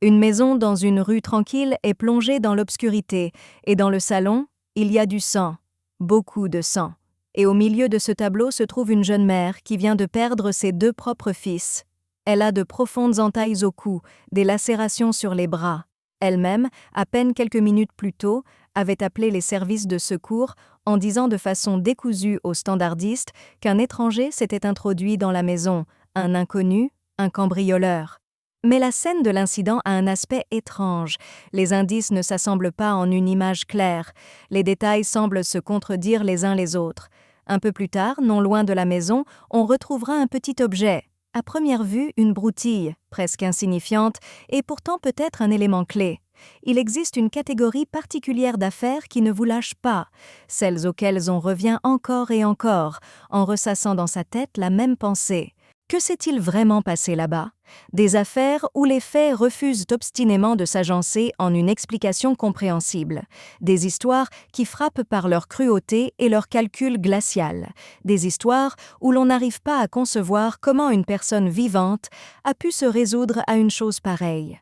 Une maison dans une rue tranquille est plongée dans l'obscurité, et dans le salon, il y a du sang, beaucoup de sang. Et au milieu de ce tableau se trouve une jeune mère qui vient de perdre ses deux propres fils. Elle a de profondes entailles au cou, des lacérations sur les bras. Elle-même, à peine quelques minutes plus tôt, avait appelé les services de secours en disant de façon décousue aux standardistes qu'un étranger s'était introduit dans la maison, un inconnu, un cambrioleur. Mais la scène de l'incident a un aspect étrange. Les indices ne s'assemblent pas en une image claire. Les détails semblent se contredire les uns les autres. Un peu plus tard, non loin de la maison, on retrouvera un petit objet. À première vue, une broutille, presque insignifiante, et pourtant peut-être un élément clé. Il existe une catégorie particulière d'affaires qui ne vous lâche pas, celles auxquelles on revient encore et encore, en ressassant dans sa tête la même pensée. Que s'est-il vraiment passé là-bas? Des affaires où les faits refusent obstinément de s'agencer en une explication compréhensible. Des histoires qui frappent par leur cruauté et leur calcul glacial. Des histoires où l'on n'arrive pas à concevoir comment une personne vivante a pu se résoudre à une chose pareille.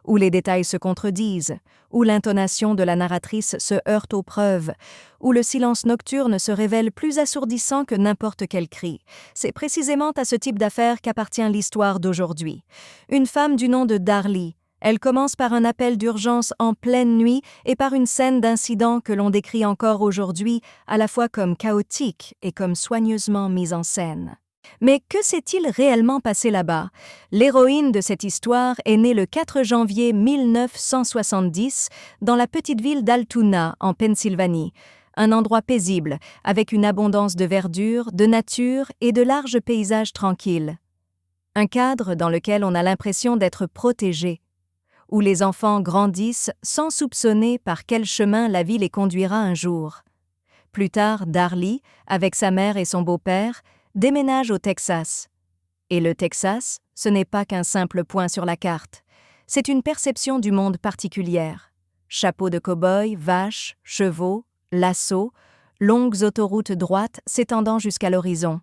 Où les détails se contredisent, où l'intonation de la narratrice se heurte aux preuves, où le silence nocturne se révèle plus assourdissant que n'importe quel cri. C'est précisément à ce type d'affaires qu'appartient l'histoire d'aujourd'hui. Une femme du nom de Darlie. Elle commence par un appel d'urgence en pleine nuit et par une scène d'incident que l'on décrit encore aujourd'hui à la fois comme chaotique et comme soigneusement mise en scène. Mais que s'est-il réellement passé là-bas? L'héroïne de cette histoire est née le 4 janvier 1970 dans la petite ville d'Altoona, en Pennsylvanie. Un endroit paisible, avec une abondance de verdure, de nature et de larges paysages tranquilles. Un cadre dans lequel on a l'impression d'être protégé, où les enfants grandissent sans soupçonner par quel chemin la vie les conduira un jour. Plus tard, Darlie, avec sa mère et son beau-père, déménage au Texas. Et le Texas, ce n'est pas qu'un simple point sur la carte. C'est une perception du monde particulière. Chapeaux de cow-boy, vaches, chevaux, lassos, longues autoroutes droites s'étendant jusqu'à l'horizon,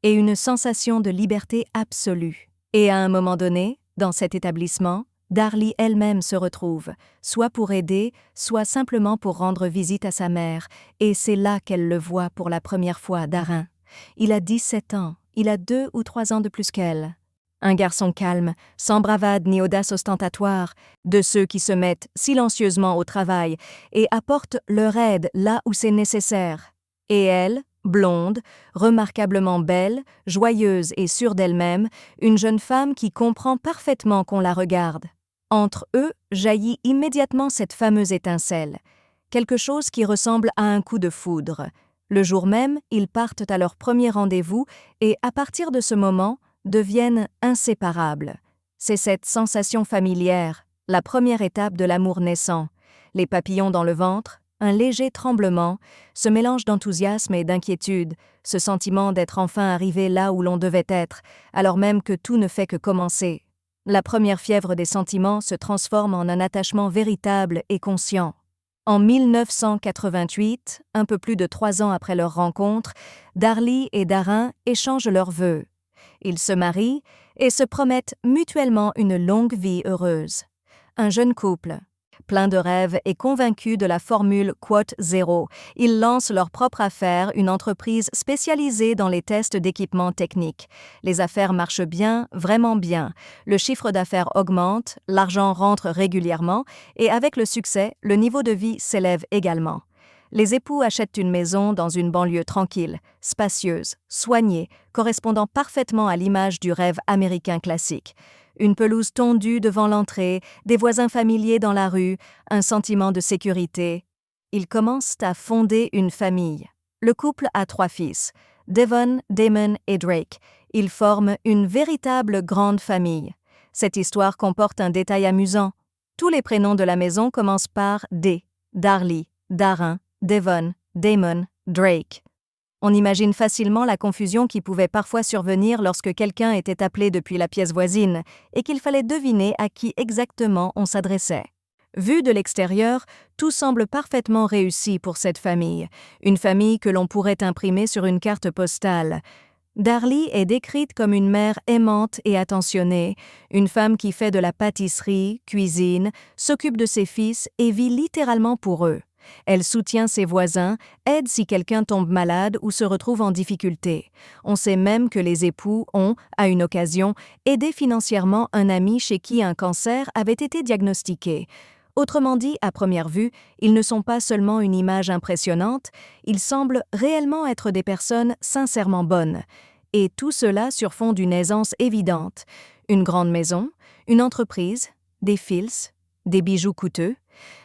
et une sensation de liberté absolue. Et à un moment donné, dans cet établissement, Darlie elle-même se retrouve, soit pour aider, soit simplement pour rendre visite à sa mère, et c'est là qu'elle le voit pour la première fois, Darin. Il a 17 ans, il a 2 ou 3 ans de plus qu'elle. Un garçon calme, sans bravade ni audace ostentatoire, de ceux qui se mettent silencieusement au travail et apportent leur aide là où c'est nécessaire. Et elle, blonde, remarquablement belle, joyeuse et sûre d'elle-même, une jeune femme qui comprend parfaitement qu'on la regarde. Entre eux jaillit immédiatement cette fameuse étincelle, quelque chose qui ressemble à un coup de foudre. Le jour même, ils partent à leur premier rendez-vous et, à partir de ce moment, deviennent inséparables. C'est cette sensation familière, la première étape de l'amour naissant. Les papillons dans le ventre, un léger tremblement, ce mélange d'enthousiasme et d'inquiétude, ce sentiment d'être enfin arrivé là où l'on devait être, alors même que tout ne fait que commencer. La première fièvre des sentiments se transforme en un attachement véritable et conscient. En 1988, un peu plus de 3 ans après leur rencontre, Darlie et Darin échangent leurs vœux. Ils se marient et se promettent mutuellement une longue vie heureuse. Un jeune couple, plein de rêves et convaincu de la formule Quote Zéro, ils lancent leur propre affaire, une entreprise spécialisée dans les tests d'équipements techniques. Les affaires marchent bien, vraiment bien. Le chiffre d'affaires augmente, l'argent rentre régulièrement et avec le succès, le niveau de vie s'élève également. Les époux achètent une maison dans une banlieue tranquille, spacieuse, soignée, correspondant parfaitement à l'image du rêve américain classique. Une pelouse tondue devant l'entrée, des voisins familiers dans la rue, un sentiment de sécurité. Ils commencent à fonder une famille. Le couple a 3 fils, Devon, Damon et Drake. Ils forment une véritable grande famille. Cette histoire comporte un détail amusant. Tous les prénoms de la maison commencent par D. Darlie, Darin, Devon, Damon, Drake. On imagine facilement la confusion qui pouvait parfois survenir lorsque quelqu'un était appelé depuis la pièce voisine et qu'il fallait deviner à qui exactement on s'adressait. Vu de l'extérieur, tout semble parfaitement réussi pour cette famille, une famille que l'on pourrait imprimer sur une carte postale. Darlie est décrite comme une mère aimante et attentionnée, une femme qui fait de la pâtisserie, cuisine, s'occupe de ses fils et vit littéralement pour eux. Elle soutient ses voisins, aide si quelqu'un tombe malade ou se retrouve en difficulté. On sait même que les époux ont, à une occasion, aidé financièrement un ami chez qui un cancer avait été diagnostiqué. Autrement dit, à première vue, ils ne sont pas seulement une image impressionnante, ils semblent réellement être des personnes sincèrement bonnes. Et tout cela sur fond d'une aisance évidente. Une grande maison, une entreprise, des fils, des bijoux coûteux.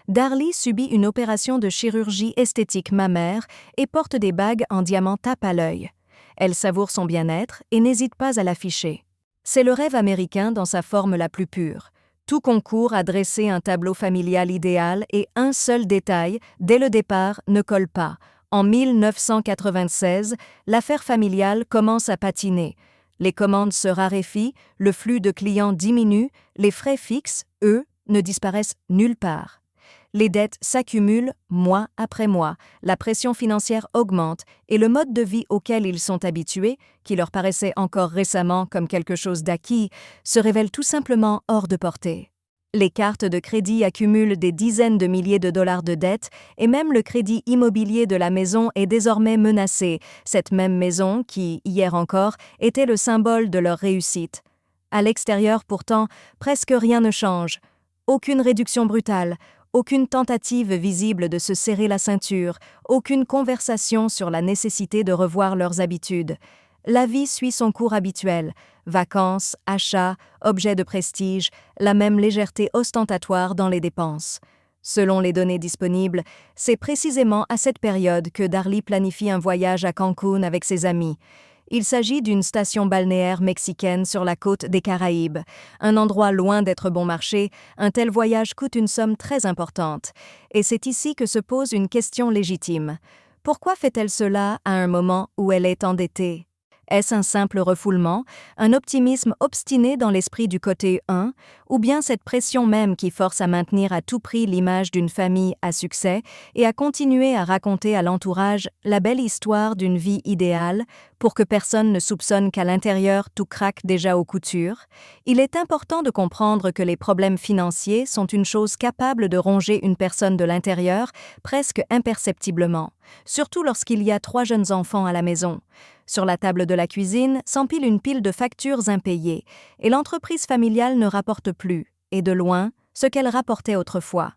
Darlie subit une opération de chirurgie esthétique mammaire et porte des bagues en diamant tape à l'œil. Elle savoure son bien-être et n'hésite pas à l'afficher. C'est le rêve américain dans sa forme la plus pure. Tout concourt à dresser un tableau familial idéal et un seul détail, dès le départ, ne colle pas. En 1996, l'affaire familiale commence à patiner. Les commandes se raréfient, le flux de clients diminue, les frais fixes, eux, ne disparaissent nulle part. Les dettes s'accumulent mois après mois, la pression financière augmente et le mode de vie auquel ils sont habitués, qui leur paraissait encore récemment comme quelque chose d'acquis, se révèle tout simplement hors de portée. Les cartes de crédit accumulent des dizaines de milliers de dollars de dettes et même le crédit immobilier de la maison est désormais menacé, cette même maison qui, hier encore, était le symbole de leur réussite. À l'extérieur pourtant, presque rien ne change. Aucune réduction brutale, aucune tentative visible de se serrer la ceinture, aucune conversation sur la nécessité de revoir leurs habitudes. La vie suit son cours habituel, vacances, achats, objets de prestige, la même légèreté ostentatoire dans les dépenses. Selon les données disponibles, c'est précisément à cette période que Darlie planifie un voyage à Cancún avec ses amis. Il s'agit d'une station balnéaire mexicaine sur la côte des Caraïbes. Un endroit loin d'être bon marché, un tel voyage coûte une somme très importante. Et c'est ici que se pose une question légitime. Pourquoi fait-elle cela à un moment où elle est endettée ? Est-ce un simple refoulement, un optimisme obstiné dans l'esprit du côté 1, ou bien cette pression même qui force à maintenir à tout prix l'image d'une famille à succès et à continuer à raconter à l'entourage la belle histoire d'une vie idéale pour que personne ne soupçonne qu'à l'intérieur tout craque déjà aux coutures? Il est important de comprendre que les problèmes financiers sont une chose capable de ronger une personne de l'intérieur presque imperceptiblement, surtout lorsqu'il y a 3 jeunes enfants à la maison. Sur la table de la cuisine s'empile une pile de factures impayées, et l'entreprise familiale ne rapporte plus, et de loin, ce qu'elle rapportait autrefois.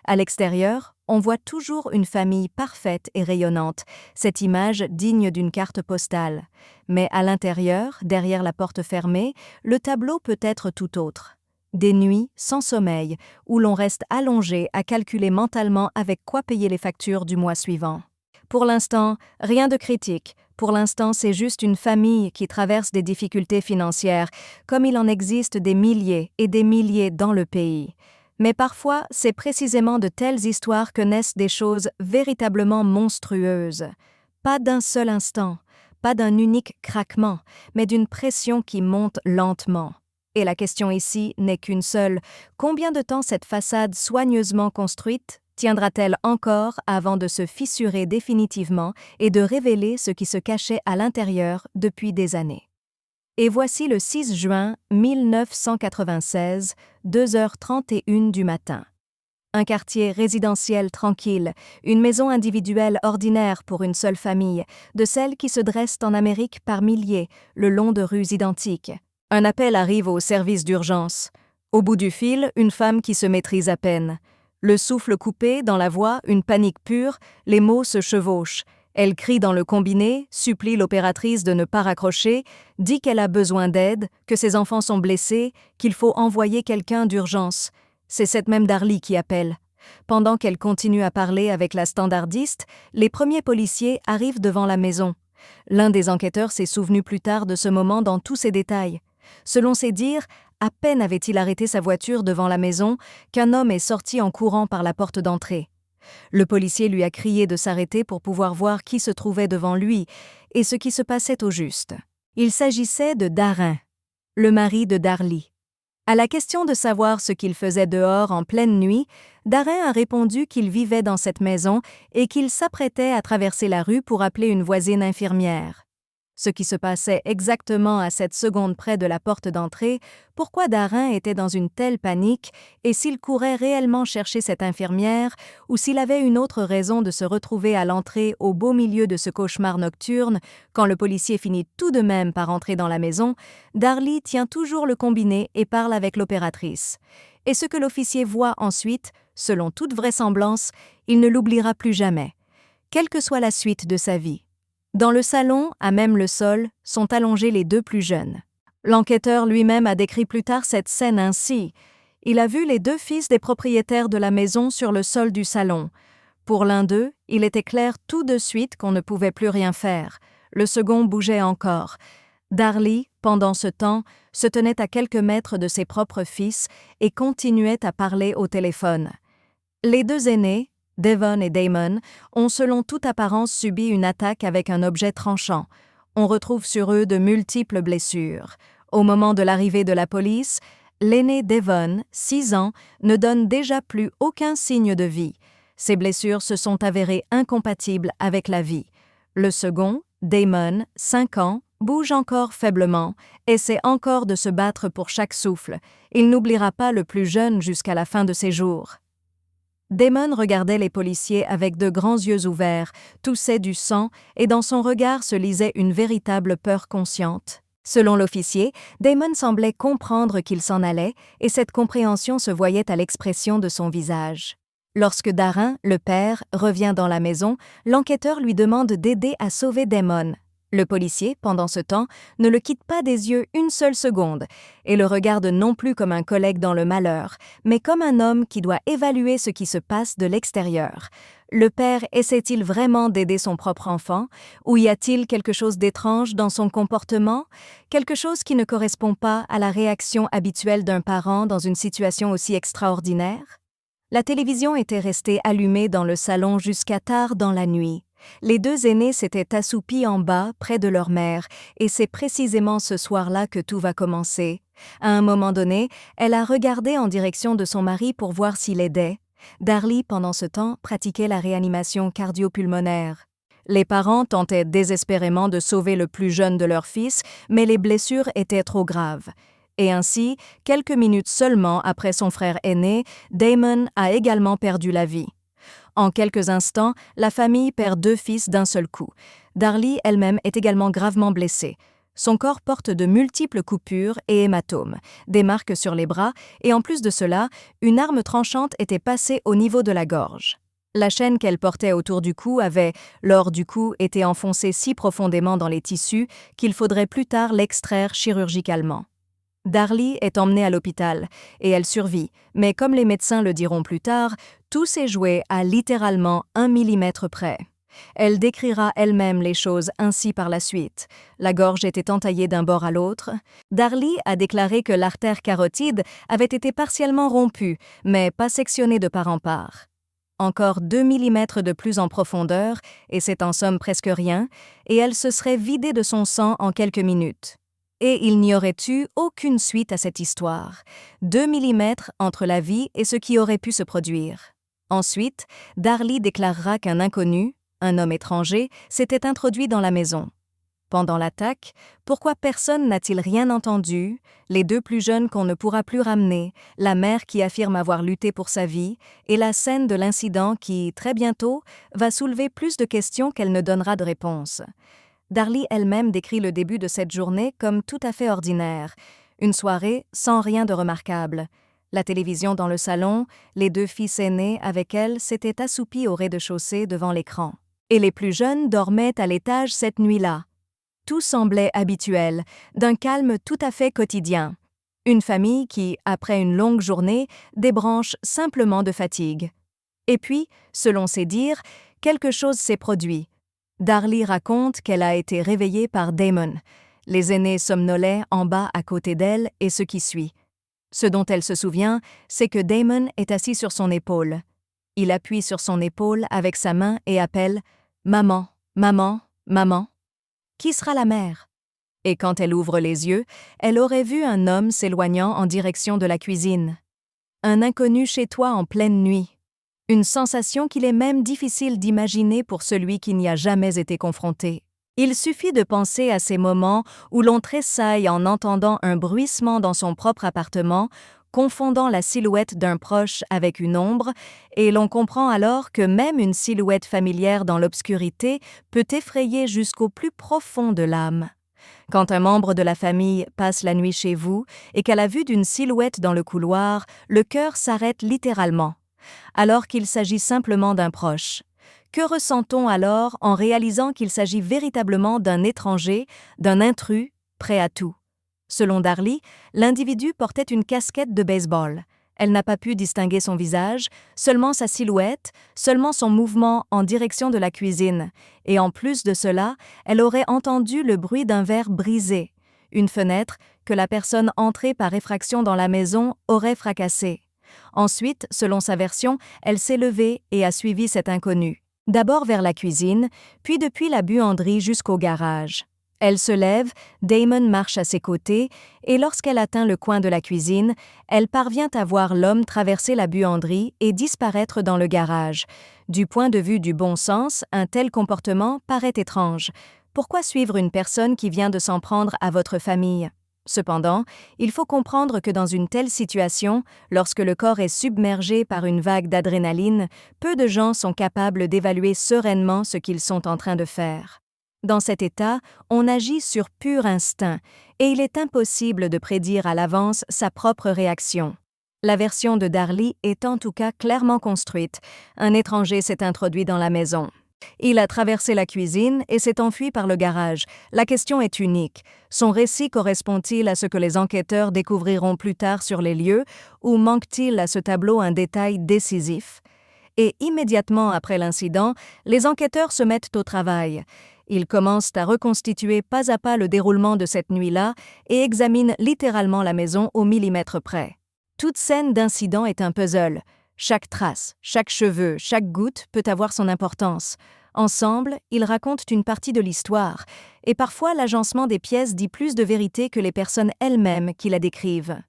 À l'extérieur, on voit toujours une famille parfaite et rayonnante, cette image digne d'une carte postale. Mais à l'intérieur, derrière la porte fermée, le tableau peut être tout autre. Des nuits sans sommeil, où l'on reste allongé à calculer mentalement avec quoi payer les factures du mois suivant. Pour l'instant, rien de critique. Pour l'instant, c'est juste une famille qui traverse des difficultés financières, comme il en existe des milliers et des milliers dans le pays. Mais parfois, c'est précisément de telles histoires que naissent des choses véritablement monstrueuses. Pas d'un seul instant, pas d'un unique craquement, mais d'une pression qui monte lentement. Et la question ici n'est qu'une seule. Combien de temps cette façade soigneusement construite tiendra-t-elle encore avant de se fissurer définitivement et de révéler ce qui se cachait à l'intérieur depuis des années? Et voici le 6 juin 1996, 2h31 du matin. Un quartier résidentiel tranquille, une maison individuelle ordinaire pour une seule famille, de celles qui se dressent en Amérique par milliers, le long de rues identiques. Un appel arrive au service d'urgence. Au bout du fil, une femme qui se maîtrise à peine. Le souffle coupé, dans la voix, une panique pure, les mots se chevauchent. Elle crie dans le combiné, supplie l'opératrice de ne pas raccrocher, dit qu'elle a besoin d'aide, que ses enfants sont blessés, qu'il faut envoyer quelqu'un d'urgence. C'est cette même Darlie qui appelle. Pendant qu'elle continue à parler avec la standardiste, les premiers policiers arrivent devant la maison. L'un des enquêteurs s'est souvenu plus tard de ce moment dans tous ses détails. Selon ses dires, à peine avait-il arrêté sa voiture devant la maison qu'un homme est sorti en courant par la porte d'entrée. Le policier lui a crié de s'arrêter pour pouvoir voir qui se trouvait devant lui et ce qui se passait au juste. Il s'agissait de Darin, le mari de Darlie. À la question de savoir ce qu'il faisait dehors en pleine nuit, Darin a répondu qu'il vivait dans cette maison et qu'il s'apprêtait à traverser la rue pour appeler une voisine infirmière. Ce qui se passait exactement à cette seconde près de la porte d'entrée, pourquoi Darin était dans une telle panique et s'il courait réellement chercher cette infirmière ou s'il avait une autre raison de se retrouver à l'entrée au beau milieu de ce cauchemar nocturne quand le policier finit tout de même par entrer dans la maison, Darlie tient toujours le combiné et parle avec l'opératrice. Et ce que l'officier voit ensuite, selon toute vraisemblance, il ne l'oubliera plus jamais, quelle que soit la suite de sa vie. Dans le salon, à même le sol, sont allongés les deux plus jeunes. L'enquêteur lui-même a décrit plus tard cette scène ainsi. Il a vu les deux fils des propriétaires de la maison sur le sol du salon. Pour l'un d'eux, il était clair tout de suite qu'on ne pouvait plus rien faire. Le second bougeait encore. Darlie, pendant ce temps, se tenait à quelques mètres de ses propres fils et continuait à parler au téléphone. Les deux aînés, Devon et Damon, ont selon toute apparence subi une attaque avec un objet tranchant. On retrouve sur eux de multiples blessures. Au moment de l'arrivée de la police, l'aîné Devon, 6 ans, ne donne déjà plus aucun signe de vie. Ses blessures se sont avérées incompatibles avec la vie. Le second, Damon, 5 ans, bouge encore faiblement, essaie encore de se battre pour chaque souffle. Il n'oubliera pas le plus jeune jusqu'à la fin de ses jours. Damon regardait les policiers avec de grands yeux ouverts, toussait du sang et dans son regard se lisait une véritable peur consciente. Selon l'officier, Damon semblait comprendre qu'il s'en allait et cette compréhension se voyait à l'expression de son visage. Lorsque Darin, le père, revient dans la maison, l'enquêteur lui demande d'aider à sauver Damon. Le policier, pendant ce temps, ne le quitte pas des yeux une seule seconde et le regarde non plus comme un collègue dans le malheur, mais comme un homme qui doit évaluer ce qui se passe de l'extérieur. Le père essaie-t-il vraiment d'aider son propre enfant, ou y a-t-il quelque chose d'étrange dans son comportement, quelque chose qui ne correspond pas à la réaction habituelle d'un parent dans une situation aussi extraordinaire? La télévision était restée allumée dans le salon jusqu'à tard dans la nuit. Les deux aînés s'étaient assoupis en bas, près de leur mère, et c'est précisément ce soir-là que tout va commencer. À un moment donné, elle a regardé en direction de son mari pour voir s'il aidait. Darlie, pendant ce temps, pratiquait la réanimation cardio-pulmonaire. Les parents tentaient désespérément de sauver le plus jeune de leur fils, mais les blessures étaient trop graves. Et ainsi, quelques minutes seulement après son frère aîné, Damon a également perdu la vie. En quelques instants, la famille perd 2 fils d'un seul coup. Darlie elle-même est également gravement blessée. Son corps porte de multiples coupures et hématomes, des marques sur les bras, et en plus de cela, une arme tranchante était passée au niveau de la gorge. La chaîne qu'elle portait autour du cou avait, lors du coup, été enfoncée si profondément dans les tissus qu'il faudrait plus tard l'extraire chirurgicalement. Darlie est emmenée à l'hôpital et elle survit, mais comme les médecins le diront plus tard, tout s'est joué à littéralement 1 millimètre près. Elle décrira elle-même les choses ainsi par la suite. La gorge était entaillée d'un bord à l'autre. Darlie a déclaré que l'artère carotide avait été partiellement rompue, mais pas sectionnée de part en part. Encore 2 millimètres de plus en profondeur, et c'est en somme presque rien, et elle se serait vidée de son sang en quelques minutes. Et il n'y aurait eu aucune suite à cette histoire. 2 millimètres entre la vie et ce qui aurait pu se produire. Ensuite, Darlie déclarera qu'un inconnu, un homme étranger, s'était introduit dans la maison. Pendant l'attaque, pourquoi personne n'a-t-il rien entendu? Les 2 plus jeunes qu'on ne pourra plus ramener, la mère qui affirme avoir lutté pour sa vie, et la scène de l'incident qui, très bientôt, va soulever plus de questions qu'elle ne donnera de réponses. Darlie elle-même décrit le début de cette journée comme tout à fait ordinaire, une soirée sans rien de remarquable. La télévision dans le salon, les 2 fils aînés avec elle s'étaient assoupis au rez-de-chaussée devant l'écran. Et les plus jeunes dormaient à l'étage cette nuit-là. Tout semblait habituel, d'un calme tout à fait quotidien. Une famille qui, après une longue journée, débranche simplement de fatigue. Et puis, selon ses dires, quelque chose s'est produit. Darlie raconte qu'elle a été réveillée par Damon. Les aînés somnolaient en bas à côté d'elle et ce qui suit. Ce dont elle se souvient, c'est que Damon est assis sur son épaule. Il appuie sur son épaule avec sa main et appelle « Maman, maman, maman ». Qui sera la mère? Et quand elle ouvre les yeux, elle aurait vu un homme s'éloignant en direction de la cuisine. Un inconnu chez toi en pleine nuit. Une sensation qu'il est même difficile d'imaginer pour celui qui n'y a jamais été confronté. Il suffit de penser à ces moments où l'on tressaille en entendant un bruissement dans son propre appartement, confondant la silhouette d'un proche avec une ombre, et l'on comprend alors que même une silhouette familière dans l'obscurité peut effrayer jusqu'au plus profond de l'âme. Quand un membre de la famille passe la nuit chez vous et qu'à la vue d'une silhouette dans le couloir, le cœur s'arrête littéralement, alors qu'il s'agit simplement d'un proche. Que ressent-on alors en réalisant qu'il s'agit véritablement d'un étranger, d'un intrus, prêt à tout? Selon Darlie, l'individu portait une casquette de baseball. Elle n'a pas pu distinguer son visage, seulement sa silhouette, seulement son mouvement en direction de la cuisine. Et en plus de cela, elle aurait entendu le bruit d'un verre brisé, une fenêtre que la personne entrée par effraction dans la maison aurait fracassée. Ensuite, selon sa version, elle s'est levée et a suivi cet inconnu. D'abord vers la cuisine, puis depuis la buanderie jusqu'au garage. Elle se lève, Damon marche à ses côtés, et lorsqu'elle atteint le coin de la cuisine, elle parvient à voir l'homme traverser la buanderie et disparaître dans le garage. Du point de vue du bon sens, un tel comportement paraît étrange. Pourquoi suivre une personne qui vient de s'en prendre à votre famille? Cependant, il faut comprendre que dans une telle situation, lorsque le corps est submergé par une vague d'adrénaline, peu de gens sont capables d'évaluer sereinement ce qu'ils sont en train de faire. Dans cet état, on agit sur pur instinct, et il est impossible de prédire à l'avance sa propre réaction. La version de Darlie est en tout cas clairement construite. Un étranger s'est introduit dans la maison. Il a traversé la cuisine et s'est enfui par le garage. La question est unique. Son récit correspond-il à ce que les enquêteurs découvriront plus tard sur les lieux, ou manque-t-il à ce tableau un détail décisif? Et immédiatement après l'incident, les enquêteurs se mettent au travail. Ils commencent à reconstituer pas à pas le déroulement de cette nuit-là et examinent littéralement la maison au millimètre près. Toute scène d'incident est un puzzle. Chaque trace, chaque cheveu, chaque goutte peut avoir son importance. Ensemble, ils racontent une partie de l'histoire, et parfois l'agencement des pièces dit plus de vérité que les personnes elles-mêmes qui la décrivent.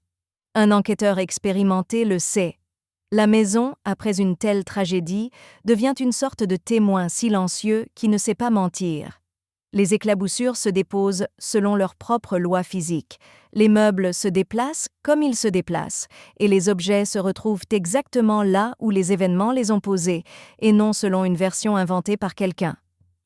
Un enquêteur expérimenté le sait. La maison, après une telle tragédie, devient une sorte de témoin silencieux qui ne sait pas mentir. Les éclaboussures se déposent selon leurs propres lois physiques. Les meubles se déplacent comme ils se déplacent, et les objets se retrouvent exactement là où les événements les ont posés, et non selon une version inventée par quelqu'un.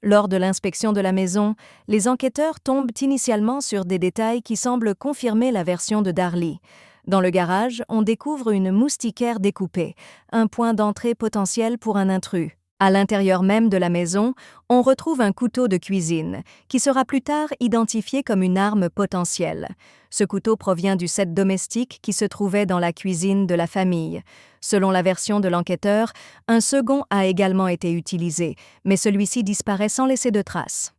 Lors de l'inspection de la maison, les enquêteurs tombent initialement sur des détails qui semblent confirmer la version de Darlie. Dans le garage, on découvre une moustiquaire découpée, un point d'entrée potentiel pour un intrus. À l'intérieur même de la maison, on retrouve un couteau de cuisine, qui sera plus tard identifié comme une arme potentielle. Ce couteau provient du set domestique qui se trouvait dans la cuisine de la famille. Selon la version de l'enquêteur, un second a également été utilisé, mais celui-ci disparaît sans laisser de traces.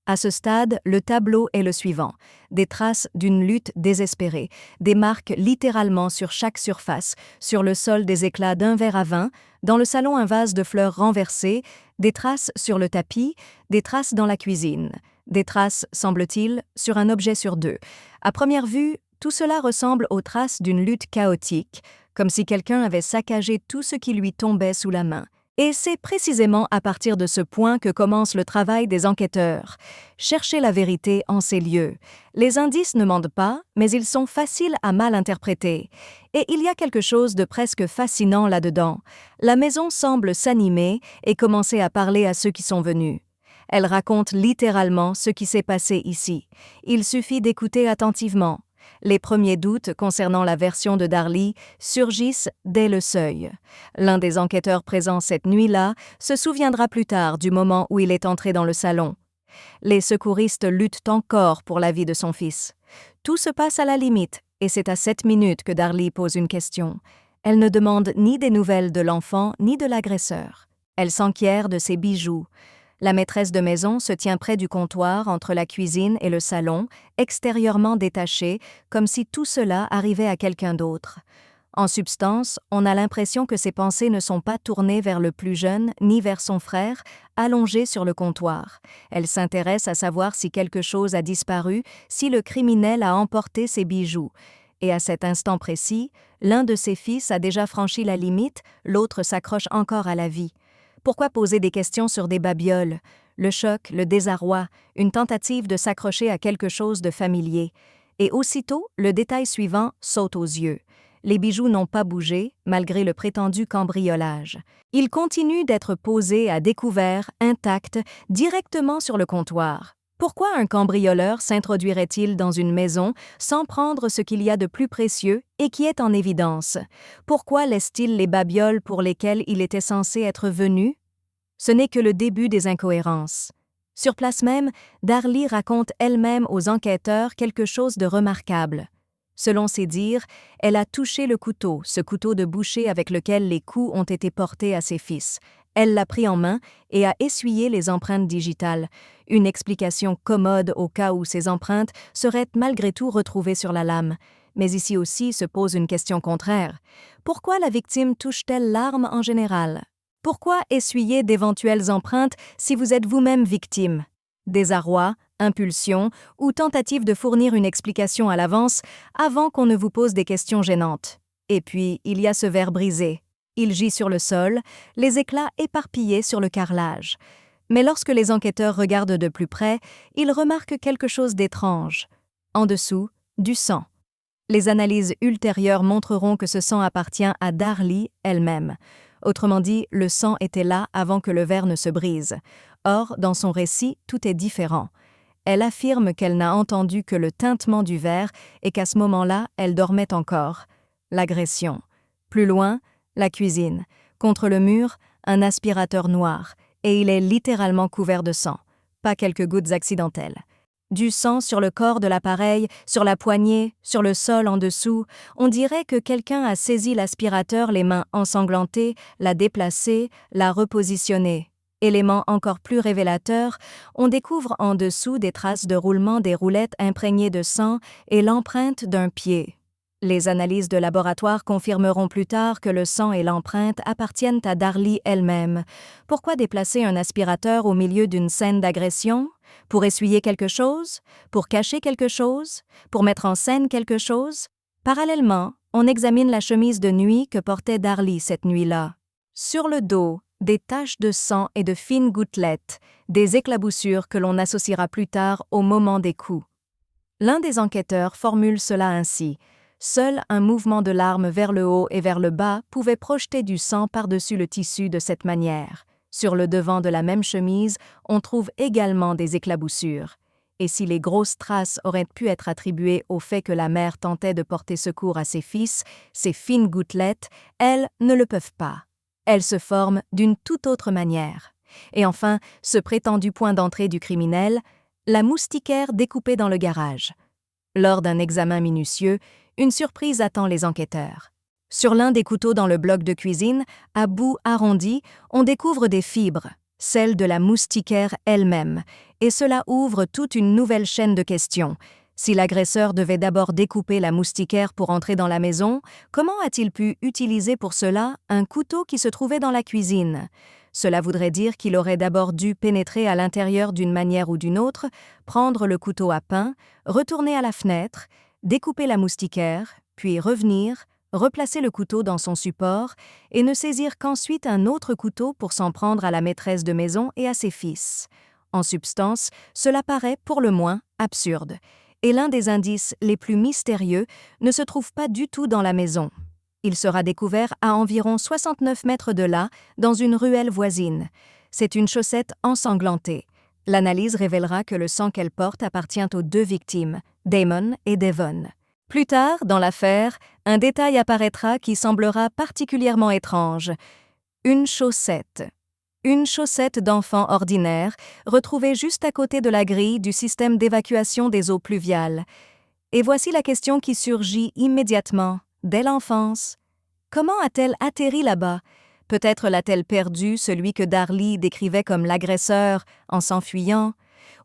À ce stade, le tableau est le suivant. Des traces d'une lutte désespérée, des marques littéralement sur chaque surface, sur le sol des éclats d'un verre à vin, dans le salon un vase de fleurs renversé, des traces sur le tapis, des traces dans la cuisine, des traces, semble-t-il, sur un objet sur deux. À première vue, tout cela ressemble aux traces d'une lutte chaotique, comme si quelqu'un avait saccagé tout ce qui lui tombait sous la main. Et c'est précisément à partir de ce point que commence le travail des enquêteurs. Chercher la vérité en ces lieux. Les indices ne mentent pas, mais ils sont faciles à mal interpréter. Et il y a quelque chose de presque fascinant là-dedans. La maison semble s'animer et commencer à parler à ceux qui sont venus. Elle raconte littéralement ce qui s'est passé ici. Il suffit d'écouter attentivement. Les premiers doutes concernant la version de Darlie surgissent dès le seuil. L'un des enquêteurs présents cette nuit-là se souviendra plus tard du moment où il est entré dans le salon. Les secouristes luttent encore pour la vie de son fils. Tout se passe à la limite, et c'est à cette minute que Darlie pose une question. Elle ne demande ni des nouvelles de l'enfant ni de l'agresseur. Elle s'enquiert de ses bijoux. La maîtresse de maison se tient près du comptoir entre la cuisine et le salon, extérieurement détachée, comme si tout cela arrivait à quelqu'un d'autre. En substance, on a l'impression que ses pensées ne sont pas tournées vers le plus jeune ni vers son frère, allongé sur le comptoir. Elle s'intéresse à savoir si quelque chose a disparu, si le criminel a emporté ses bijoux. Et à cet instant précis, l'un de ses fils a déjà franchi la limite, l'autre s'accroche encore à la vie. Pourquoi poser des questions sur des babioles? Le choc, le désarroi, une tentative de s'accrocher à quelque chose de familier. Et aussitôt, le détail suivant saute aux yeux. Les bijoux n'ont pas bougé, malgré le prétendu cambriolage. Ils continuent d'être posés à découvert, intacts, directement sur le comptoir. Pourquoi un cambrioleur s'introduirait-il dans une maison sans prendre ce qu'il y a de plus précieux et qui est en évidence? Pourquoi laisse-t-il les babioles pour lesquelles il était censé être venu? Ce n'est que le début des incohérences. Sur place même, Darlie raconte elle-même aux enquêteurs quelque chose de remarquable. Selon ses dires, elle a touché le couteau, ce couteau de boucher avec lequel les coups ont été portés à ses fils. Elle l'a pris en main et a essuyé les empreintes digitales, une explication commode au cas où ces empreintes seraient malgré tout retrouvées sur la lame. Mais ici aussi se pose une question contraire. Pourquoi la victime touche-t-elle l'arme en général? Pourquoi essuyer d'éventuelles empreintes si vous êtes vous-même victime? Désarroi, impulsion ou tentative de fournir une explication à l'avance avant qu'on ne vous pose des questions gênantes. Et puis, il y a ce verre brisé. Il gît sur le sol, les éclats éparpillés sur le carrelage. Mais lorsque les enquêteurs regardent de plus près, ils remarquent quelque chose d'étrange. En dessous, du sang. Les analyses ultérieures montreront que ce sang appartient à Darlie elle-même. Autrement dit, le sang était là avant que le verre ne se brise. Or, dans son récit, tout est différent. Elle affirme qu'elle n'a entendu que le tintement du verre et qu'à ce moment-là, elle dormait encore. L'agression. Plus loin, la cuisine. Contre le mur, un aspirateur noir. Et il est littéralement couvert de sang. Pas quelques gouttes accidentelles. Du sang sur le corps de l'appareil, sur la poignée, sur le sol en dessous. On dirait que quelqu'un a saisi l'aspirateur les mains ensanglantées, l'a déplacé, l'a repositionné. Élément encore plus révélateur, on découvre en dessous des traces de roulement des roulettes imprégnées de sang et l'empreinte d'un pied. Les analyses de laboratoire confirmeront plus tard que le sang et l'empreinte appartiennent à Darlie elle-même. Pourquoi déplacer un aspirateur au milieu d'une scène d'agression? Pour essuyer quelque chose? Pour cacher quelque chose? Pour mettre en scène quelque chose? Parallèlement, on examine la chemise de nuit que portait Darlie cette nuit-là. Sur le dos, des taches de sang et de fines gouttelettes, des éclaboussures que l'on associera plus tard au moment des coups. L'un des enquêteurs formule cela ainsi. Seul un mouvement de l'arme vers le haut et vers le bas pouvait projeter du sang par-dessus le tissu de cette manière. Sur le devant de la même chemise, on trouve également des éclaboussures. Et si les grosses traces auraient pu être attribuées au fait que la mère tentait de porter secours à ses fils, ces fines gouttelettes, elles, ne le peuvent pas. Elles se forment d'une toute autre manière. Et enfin, ce prétendu point d'entrée du criminel, la moustiquaire découpée dans le garage. Lors d'un examen minutieux, une surprise attend les enquêteurs. Sur l'un des couteaux dans le bloc de cuisine, à bout arrondi, on découvre des fibres, celles de la moustiquaire elle-même, et cela ouvre toute une nouvelle chaîne de questions. Si l'agresseur devait d'abord découper la moustiquaire pour entrer dans la maison, comment a-t-il pu utiliser pour cela un couteau qui se trouvait dans la cuisine? Cela voudrait dire qu'il aurait d'abord dû pénétrer à l'intérieur d'une manière ou d'une autre, prendre le couteau à pain, retourner à la fenêtre, découper la moustiquaire, puis revenir, replacer le couteau dans son support et ne saisir qu'ensuite un autre couteau pour s'en prendre à la maîtresse de maison et à ses fils. En substance, cela paraît, pour le moins, absurde. Et l'un des indices les plus mystérieux ne se trouve pas du tout dans la maison. Il sera découvert à environ 69 mètres de là, dans une ruelle voisine. C'est une chaussette ensanglantée. L'analyse révélera que le sang qu'elle porte appartient aux deux victimes, Damon et Devon. Plus tard, dans l'affaire, un détail apparaîtra qui semblera particulièrement étrange. Une chaussette. Une chaussette d'enfant ordinaire, retrouvée juste à côté de la grille du système d'évacuation des eaux pluviales. Et voici la question qui surgit immédiatement, dès l'enfance. Comment a-t-elle atterri là-bas? Peut-être l'a-t-elle perdu, celui que Darlie décrivait comme l'agresseur, en s'enfuyant?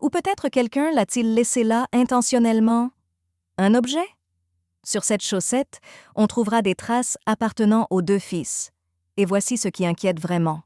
Ou peut-être quelqu'un l'a-t-il laissé là intentionnellement? Un objet? Sur cette chaussette, on trouvera des traces appartenant aux deux fils. Et voici ce qui inquiète vraiment.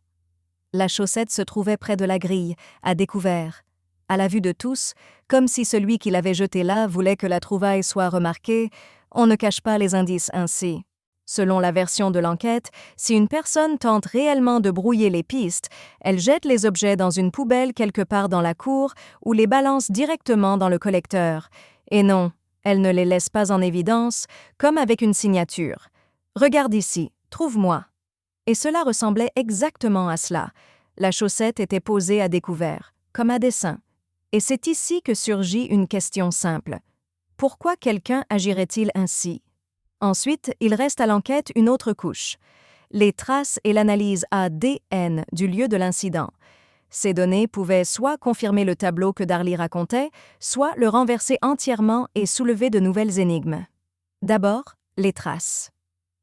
La chaussette se trouvait près de la grille, à découvert. À la vue de tous, comme si celui qui l'avait jetée là voulait que la trouvaille soit remarquée, on ne cache pas les indices ainsi. Selon la version de l'enquête, si une personne tente réellement de brouiller les pistes, elle jette les objets dans une poubelle quelque part dans la cour ou les balance directement dans le collecteur. Et non, elle ne les laisse pas en évidence, comme avec une signature. « Regarde ici, trouve-moi ». Et cela ressemblait exactement à cela. La chaussette était posée à découvert, comme à dessein. Et c'est ici que surgit une question simple. Pourquoi quelqu'un agirait-il ainsi? Ensuite, il reste à l'enquête une autre couche. Les traces et l'analyse ADN du lieu de l'incident. Ces données pouvaient soit confirmer le tableau que Darlie racontait, soit le renverser entièrement et soulever de nouvelles énigmes. D'abord, les traces.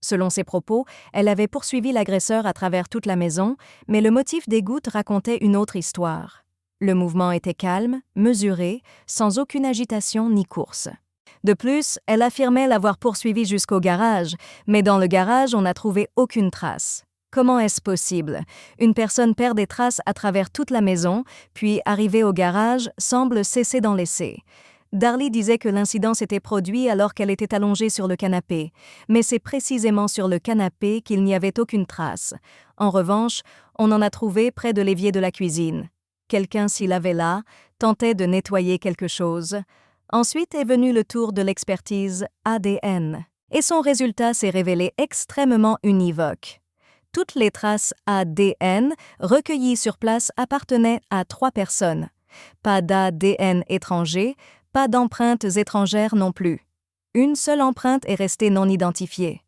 Selon ses propos, elle avait poursuivi l'agresseur à travers toute la maison, mais le motif des gouttes racontait une autre histoire. Le mouvement était calme, mesuré, sans aucune agitation ni course. De plus, elle affirmait l'avoir poursuivi jusqu'au garage, mais dans le garage, on n'a trouvé aucune trace. Comment est-ce possible? Une personne perd des traces à travers toute la maison, puis, arrivée au garage, semble cesser d'en laisser. Darlie disait que l'incident s'était produit alors qu'elle était allongée sur le canapé, mais c'est précisément sur le canapé qu'il n'y avait aucune trace. En revanche, on en a trouvé près de l'évier de la cuisine. Quelqu'un s'y lavait là, tentait de nettoyer quelque chose. Ensuite est venu le tour de l'expertise ADN, et son résultat s'est révélé extrêmement univoque. Toutes les traces ADN recueillies sur place appartenaient à 3 personnes. Pas d'ADN étranger, pas d'empreintes étrangères non plus. Une seule empreinte est restée non identifiée.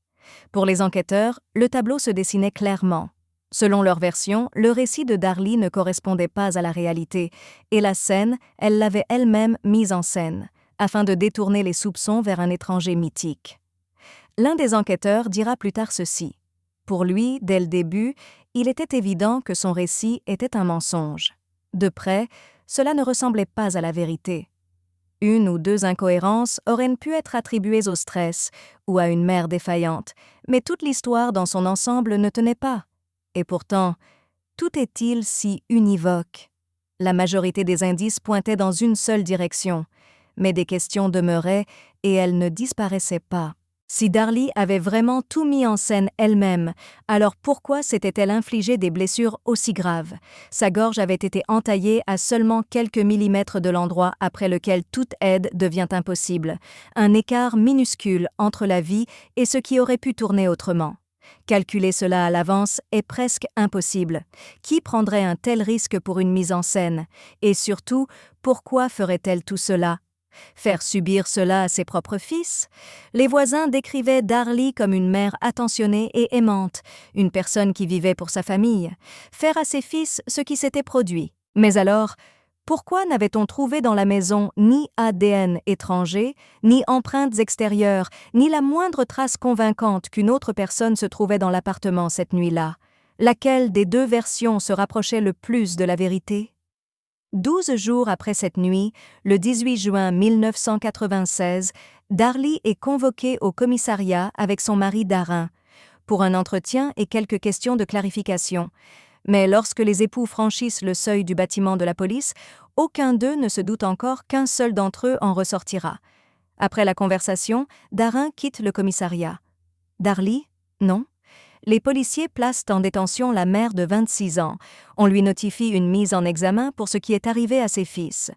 Pour les enquêteurs, le tableau se dessinait clairement. Selon leur version, le récit de Darlie ne correspondait pas à la réalité, et la scène, elle l'avait elle-même mise en scène, afin de détourner les soupçons vers un étranger mythique. L'un des enquêteurs dira plus tard ceci. Pour lui, dès le début, il était évident que son récit était un mensonge. De près, cela ne ressemblait pas à la vérité. 1 ou 2 incohérences auraient pu être attribuées au stress ou à une mère défaillante, mais toute l'histoire dans son ensemble ne tenait pas. Et pourtant, tout est-il si univoque? La majorité des indices pointaient dans une seule direction, mais des questions demeuraient et elles ne disparaissaient pas. Si Darlie avait vraiment tout mis en scène elle-même, alors pourquoi s'était-elle infligé des blessures aussi graves? Sa gorge avait été entaillée à seulement quelques millimètres de l'endroit après lequel toute aide devient impossible, un écart minuscule entre la vie et ce qui aurait pu tourner autrement. Calculer cela à l'avance est presque impossible. Qui prendrait un tel risque pour une mise en scène? Et surtout, pourquoi ferait-elle tout cela? Faire subir cela à ses propres fils? Les voisins décrivaient Darlie comme une mère attentionnée et aimante, une personne qui vivait pour sa famille. Faire à ses fils ce qui s'était produit. Mais alors, pourquoi n'avait-on trouvé dans la maison ni ADN étranger, ni empreintes extérieures, ni la moindre trace convaincante qu'une autre personne se trouvait dans l'appartement cette nuit-là? Laquelle des 2 versions se rapprochait le plus de la vérité? 12 jours après cette nuit, le 18 juin 1996, Darlie est convoquée au commissariat avec son mari Darin pour un entretien et quelques questions de clarification. Mais lorsque les époux franchissent le seuil du bâtiment de la police, aucun d'eux ne se doute encore qu'un seul d'entre eux en ressortira. Après la conversation, Darin quitte le commissariat. Darlie? Non. Les policiers placent en détention la mère de 26 ans. On lui notifie une mise en examen pour ce qui est arrivé à ses fils.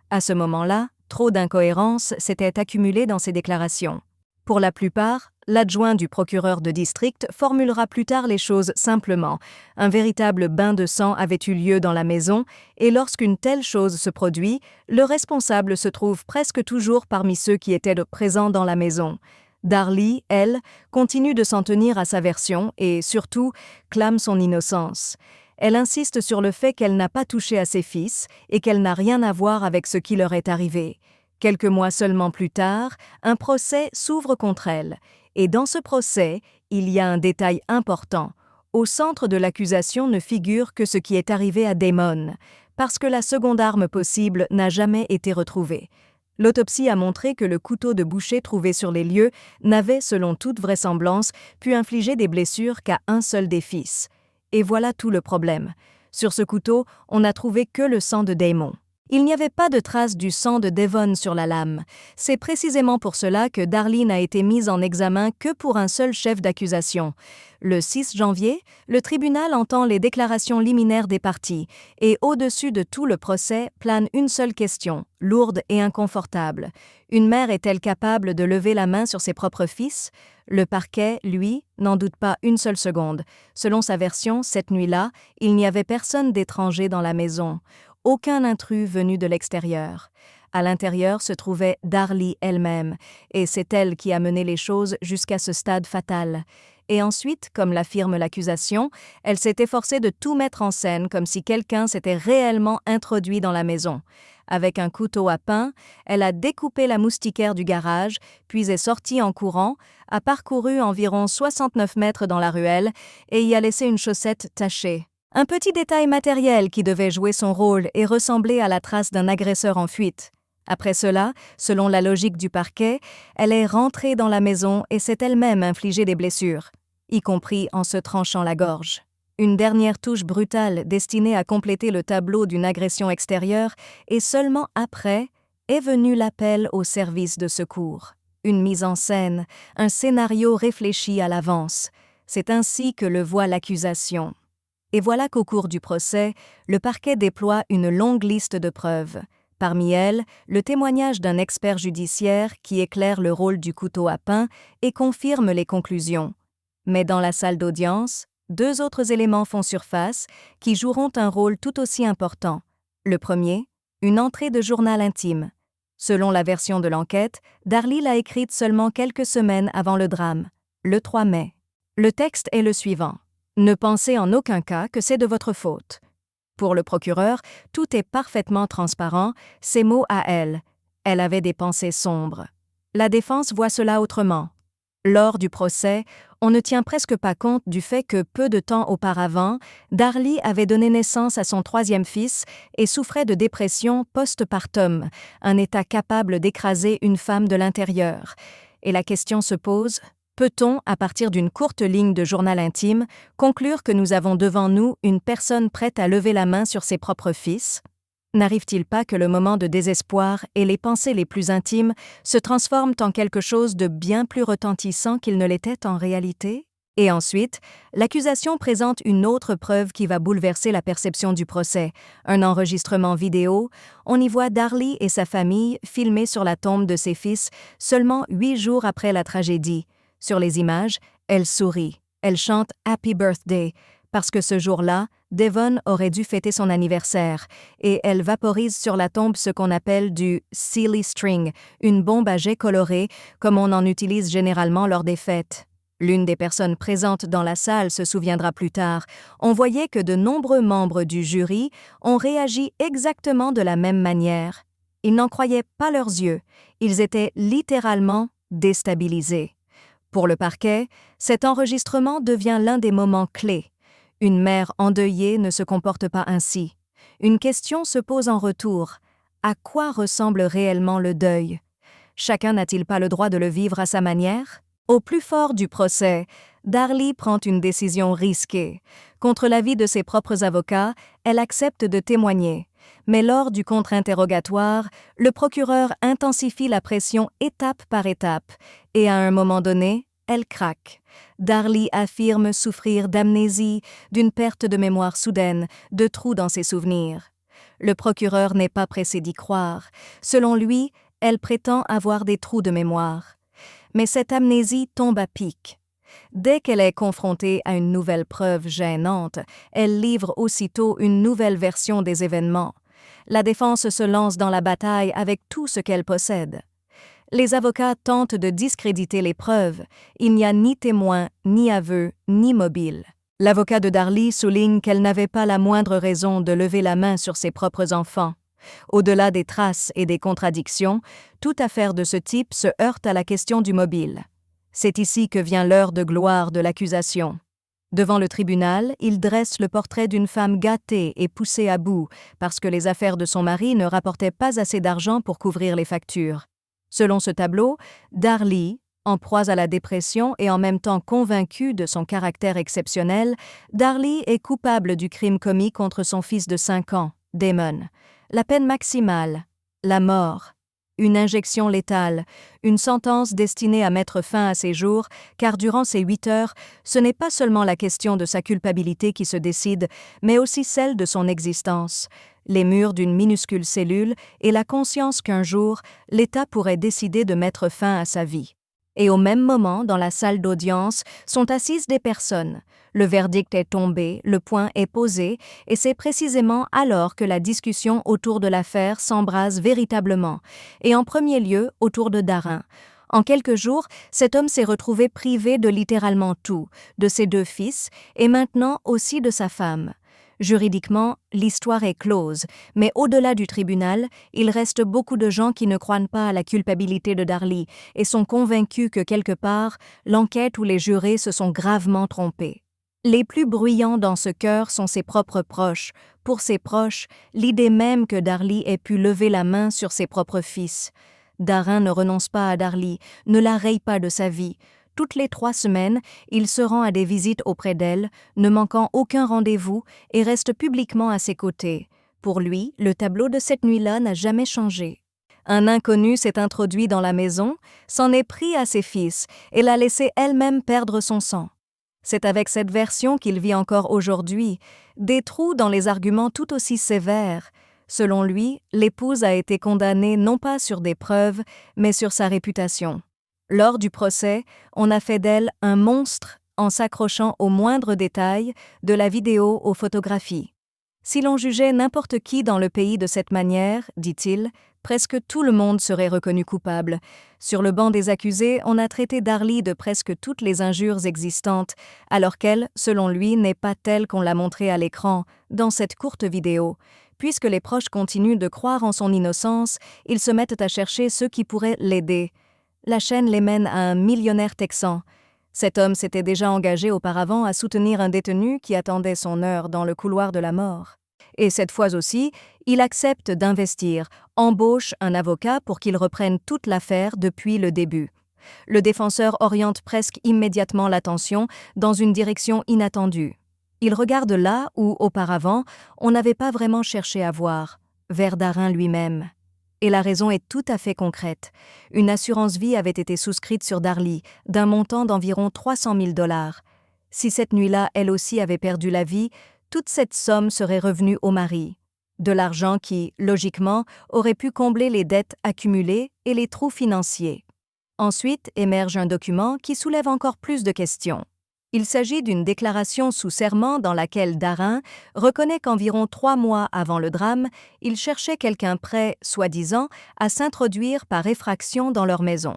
À ce moment-là, trop d'incohérences s'étaient accumulées dans ses déclarations. Pour la plupart, l'adjoint du procureur de district formulera plus tard les choses simplement. Un véritable bain de sang avait eu lieu dans la maison, et lorsqu'une telle chose se produit, le responsable se trouve presque toujours parmi ceux qui étaient présents dans la maison. Darlie, elle, continue de s'en tenir à sa version et, surtout, clame son innocence. Elle insiste sur le fait qu'elle n'a pas touché à ses fils et qu'elle n'a rien à voir avec ce qui leur est arrivé. Quelques mois seulement plus tard, un procès s'ouvre contre elle. Et dans ce procès, il y a un détail important. Au centre de l'accusation ne figure que ce qui est arrivé à Damon, parce que la seconde arme possible n'a jamais été retrouvée. L'autopsie a montré que le couteau de boucher trouvé sur les lieux n'avait, selon toute vraisemblance, pu infliger des blessures qu'à un seul des fils. Et voilà tout le problème. Sur ce couteau, on n'a trouvé que le sang de Damon. Il n'y avait pas de trace du sang de Devon sur la lame. C'est précisément pour cela que Darlie n'a été mise en examen que pour un seul chef d'accusation. Le 6 janvier, le tribunal entend les déclarations liminaires des parties, et au-dessus de tout le procès plane une seule question, lourde et inconfortable. Une mère est-elle capable de lever la main sur ses propres fils? Le parquet, lui, n'en doute pas une seule seconde. Selon sa version, cette nuit-là, il n'y avait personne d'étranger dans la maison. Aucun intrus venu de l'extérieur. À l'intérieur se trouvait Darlie elle-même, et c'est elle qui a mené les choses jusqu'à ce stade fatal. Et ensuite, comme l'affirme l'accusation, elle s'est efforcée de tout mettre en scène comme si quelqu'un s'était réellement introduit dans la maison. Avec un couteau à pain, elle a découpé la moustiquaire du garage, puis est sortie en courant, a parcouru environ 69 mètres dans la ruelle et y a laissé une chaussette tachée. Un petit détail matériel qui devait jouer son rôle et ressembler à la trace d'un agresseur en fuite. Après cela, selon la logique du parquet, elle est rentrée dans la maison et s'est elle-même infligé des blessures, y compris en se tranchant la gorge. Une dernière touche brutale destinée à compléter le tableau d'une agression extérieure et seulement après est venu l'appel au service de secours. Une mise en scène, un scénario réfléchi à l'avance. C'est ainsi que le voit l'accusation. Et voilà qu'au cours du procès, le parquet déploie une longue liste de preuves. Parmi elles, le témoignage d'un expert judiciaire qui éclaire le rôle du couteau à pain et confirme les conclusions. Mais dans la salle d'audience, deux autres éléments font surface qui joueront un rôle tout aussi important. Le premier, une entrée de journal intime. Selon la version de l'enquête, Darlie l'a écrite seulement quelques semaines avant le drame, le 3 mai. Le texte est le suivant. Ne pensez en aucun cas que c'est de votre faute. Pour le procureur, tout est parfaitement transparent, ses mots à elle. Elle avait des pensées sombres. La défense voit cela autrement. Lors du procès, on ne tient presque pas compte du fait que peu de temps auparavant, Darlie avait donné naissance à son troisième fils et souffrait de dépression post-partum, un état capable d'écraser une femme de l'intérieur. Et la question se pose, peut-on, à partir d'une courte ligne de journal intime, conclure que nous avons devant nous une personne prête à lever la main sur ses propres fils? N'arrive-t-il pas que le moment de désespoir et les pensées les plus intimes se transforment en quelque chose de bien plus retentissant qu'il ne l'était en réalité? Et ensuite, l'accusation présente une autre preuve qui va bouleverser la perception du procès, un enregistrement vidéo. On y voit Darlie et sa famille filmés sur la tombe de ses fils seulement 8 jours après la tragédie. Sur les images, elle sourit, elle chante « Happy Birthday » parce que ce jour-là, Devon aurait dû fêter son anniversaire, et elle vaporise sur la tombe ce qu'on appelle du « silly string », une bombe à jet coloré, comme on en utilise généralement lors des fêtes. L'une des personnes présentes dans la salle se souviendra plus tard. On voyait que de nombreux membres du jury ont réagi exactement de la même manière. Ils n'en croyaient pas leurs yeux, ils étaient littéralement déstabilisés. Pour le parquet, cet enregistrement devient l'un des moments clés. Une mère endeuillée ne se comporte pas ainsi. Une question se pose en retour. À quoi ressemble réellement le deuil? Chacun n'a-t-il pas le droit de le vivre à sa manière? Au plus fort du procès, Darlie prend une décision risquée. Contre l'avis de ses propres avocats, elle accepte de témoigner. Mais lors du contre-interrogatoire, le procureur intensifie la pression étape par étape, et à un moment donné, elle craque. Darlie affirme souffrir d'amnésie, d'une perte de mémoire soudaine, de trous dans ses souvenirs. Le procureur n'est pas pressé d'y croire. Selon lui, elle prétend avoir des trous de mémoire. Mais cette amnésie tombe à pic. Dès qu'elle est confrontée à une nouvelle preuve gênante, elle livre aussitôt une nouvelle version des événements. La défense se lance dans la bataille avec tout ce qu'elle possède. Les avocats tentent de discréditer les preuves. Il n'y a ni témoin, ni aveu, ni mobile. L'avocat de Darlie souligne qu'elle n'avait pas la moindre raison de lever la main sur ses propres enfants. Au-delà des traces et des contradictions, toute affaire de ce type se heurte à la question du mobile. C'est ici que vient l'heure de gloire de l'accusation. Devant le tribunal, il dresse le portrait d'une femme gâtée et poussée à bout parce que les affaires de son mari ne rapportaient pas assez d'argent pour couvrir les factures. Selon ce tableau, Darlie, en proie à la dépression et en même temps convaincue de son caractère exceptionnel, Darlie est coupable du crime commis contre son fils de 5 ans, Damon. la peine maximale, la mort. Une injection létale, une sentence destinée à mettre fin à ses jours, car durant ces 8 heures, ce n'est pas seulement la question de sa culpabilité qui se décide, mais aussi celle de son existence. Les murs d'une minuscule cellule et la conscience qu'un jour, l'État pourrait décider de mettre fin à sa vie. Et au même moment, dans la salle d'audience, sont assises des personnes. Le verdict est tombé, le point est posé, et c'est précisément alors que la discussion autour de l'affaire s'embrase véritablement, et en premier lieu autour de Darin. En quelques jours, cet homme s'est retrouvé privé de littéralement tout, de ses 2 fils, et maintenant aussi de sa femme. Juridiquement, l'histoire est close, mais au-delà du tribunal, il reste beaucoup de gens qui ne croient pas à la culpabilité de Darlie et sont convaincus que quelque part, l'enquête ou les jurés se sont gravement trompés. Les plus bruyants dans ce cœur sont ses propres proches. Pour ses proches, l'idée même que Darlie ait pu lever la main sur ses propres fils. Darin ne renonce pas à Darlie, ne la raye pas de sa vie. Toutes les 3 semaines, il se rend à des visites auprès d'elle, ne manquant aucun rendez-vous et reste publiquement à ses côtés. Pour lui, le tableau de cette nuit-là n'a jamais changé. Un inconnu s'est introduit dans la maison, s'en est pris à ses fils et l'a laissé elle-même perdre son sang. C'est avec cette version qu'il vit encore aujourd'hui, des trous dans les arguments tout aussi sévères. Selon lui, l'épouse a été condamnée non pas sur des preuves, mais sur sa réputation. Lors du procès, on a fait d'elle un monstre en s'accrochant aux moindres détails, de la vidéo aux photographies. Si l'on jugeait n'importe qui dans le pays de cette manière, dit-il, presque tout le monde serait reconnu coupable. Sur le banc des accusés, on a traité Darlie de presque toutes les injures existantes, alors qu'elle, selon lui, n'est pas telle qu'on l'a montrée à l'écran, dans cette courte vidéo. Puisque les proches continuent de croire en son innocence, ils se mettent à chercher ceux qui pourraient l'aider. La chaîne les mène à un millionnaire texan. Cet homme s'était déjà engagé auparavant à soutenir un détenu qui attendait son heure dans le couloir de la mort. Et cette fois aussi, il accepte d'investir, embauche un avocat pour qu'il reprenne toute l'affaire depuis le début. Le défenseur oriente presque immédiatement l'attention dans une direction inattendue. Il regarde là où, auparavant, on n'avait pas vraiment cherché à voir, vers Darin lui-même. Et la raison est tout à fait concrète. Une assurance vie avait été souscrite sur Darlie, d'un montant d'environ 300 000 $. Si cette nuit-là, elle aussi avait perdu la vie, toute cette somme serait revenue au mari. De l'argent qui, logiquement, aurait pu combler les dettes accumulées et les trous financiers. Ensuite émerge un document qui soulève encore plus de questions. Il s'agit d'une déclaration sous serment dans laquelle Darin reconnaît qu'environ 3 mois avant le drame, il cherchait quelqu'un prêt, soi-disant, à s'introduire par effraction dans leur maison.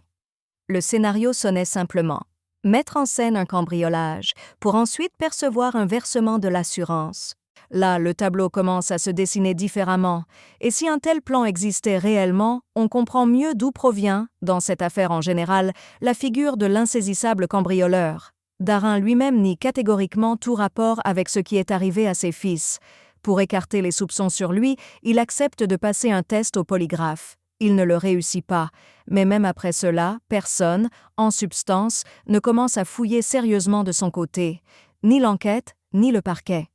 Le scénario sonnait simplement. Mettre en scène un cambriolage, pour ensuite percevoir un versement de l'assurance. Là, le tableau commence à se dessiner différemment, et si un tel plan existait réellement, on comprend mieux d'où provient, dans cette affaire en général, la figure de l'insaisissable cambrioleur. Darin lui-même nie catégoriquement tout rapport avec ce qui est arrivé à ses fils. Pour écarter les soupçons sur lui, il accepte de passer un test au polygraphe. Il ne le réussit pas, mais même après cela, personne, en substance, ne commence à fouiller sérieusement de son côté, ni l'enquête, ni le parquet.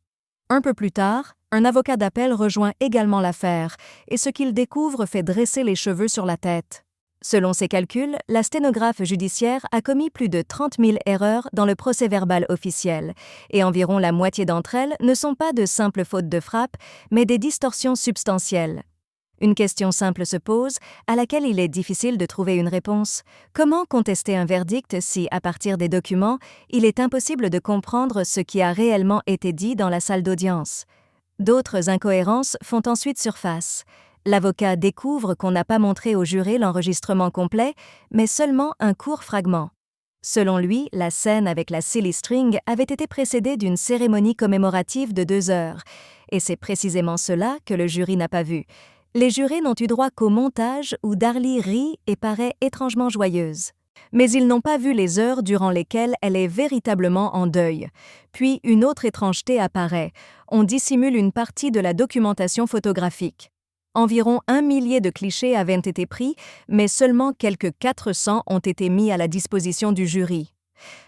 Un peu plus tard, un avocat d'appel rejoint également l'affaire, et ce qu'il découvre fait dresser les cheveux sur la tête. Selon ses calculs, la sténographe judiciaire a commis plus de 30 000 erreurs dans le procès-verbal officiel, et environ la moitié d'entre elles ne sont pas de simples fautes de frappe, mais des distorsions substantielles. Une question simple se pose, à laquelle il est difficile de trouver une réponse. Comment contester un verdict si, à partir des documents, il est impossible de comprendre ce qui a réellement été dit dans la salle d'audience? D'autres incohérences font ensuite surface. L'avocat découvre qu'on n'a pas montré au juré l'enregistrement complet, mais seulement un court fragment. Selon lui, la scène avec la silly string avait été précédée d'une cérémonie commémorative de 2 heures, et c'est précisément cela que le jury n'a pas vu. Les jurés n'ont eu droit qu'au montage où Darlie rit et paraît étrangement joyeuse. Mais ils n'ont pas vu les heures durant lesquelles elle est véritablement en deuil. Puis une autre étrangeté apparaît. On dissimule une partie de la documentation photographique. Environ 1 millier de clichés avaient été pris, mais seulement quelques 400 ont été mis à la disposition du jury.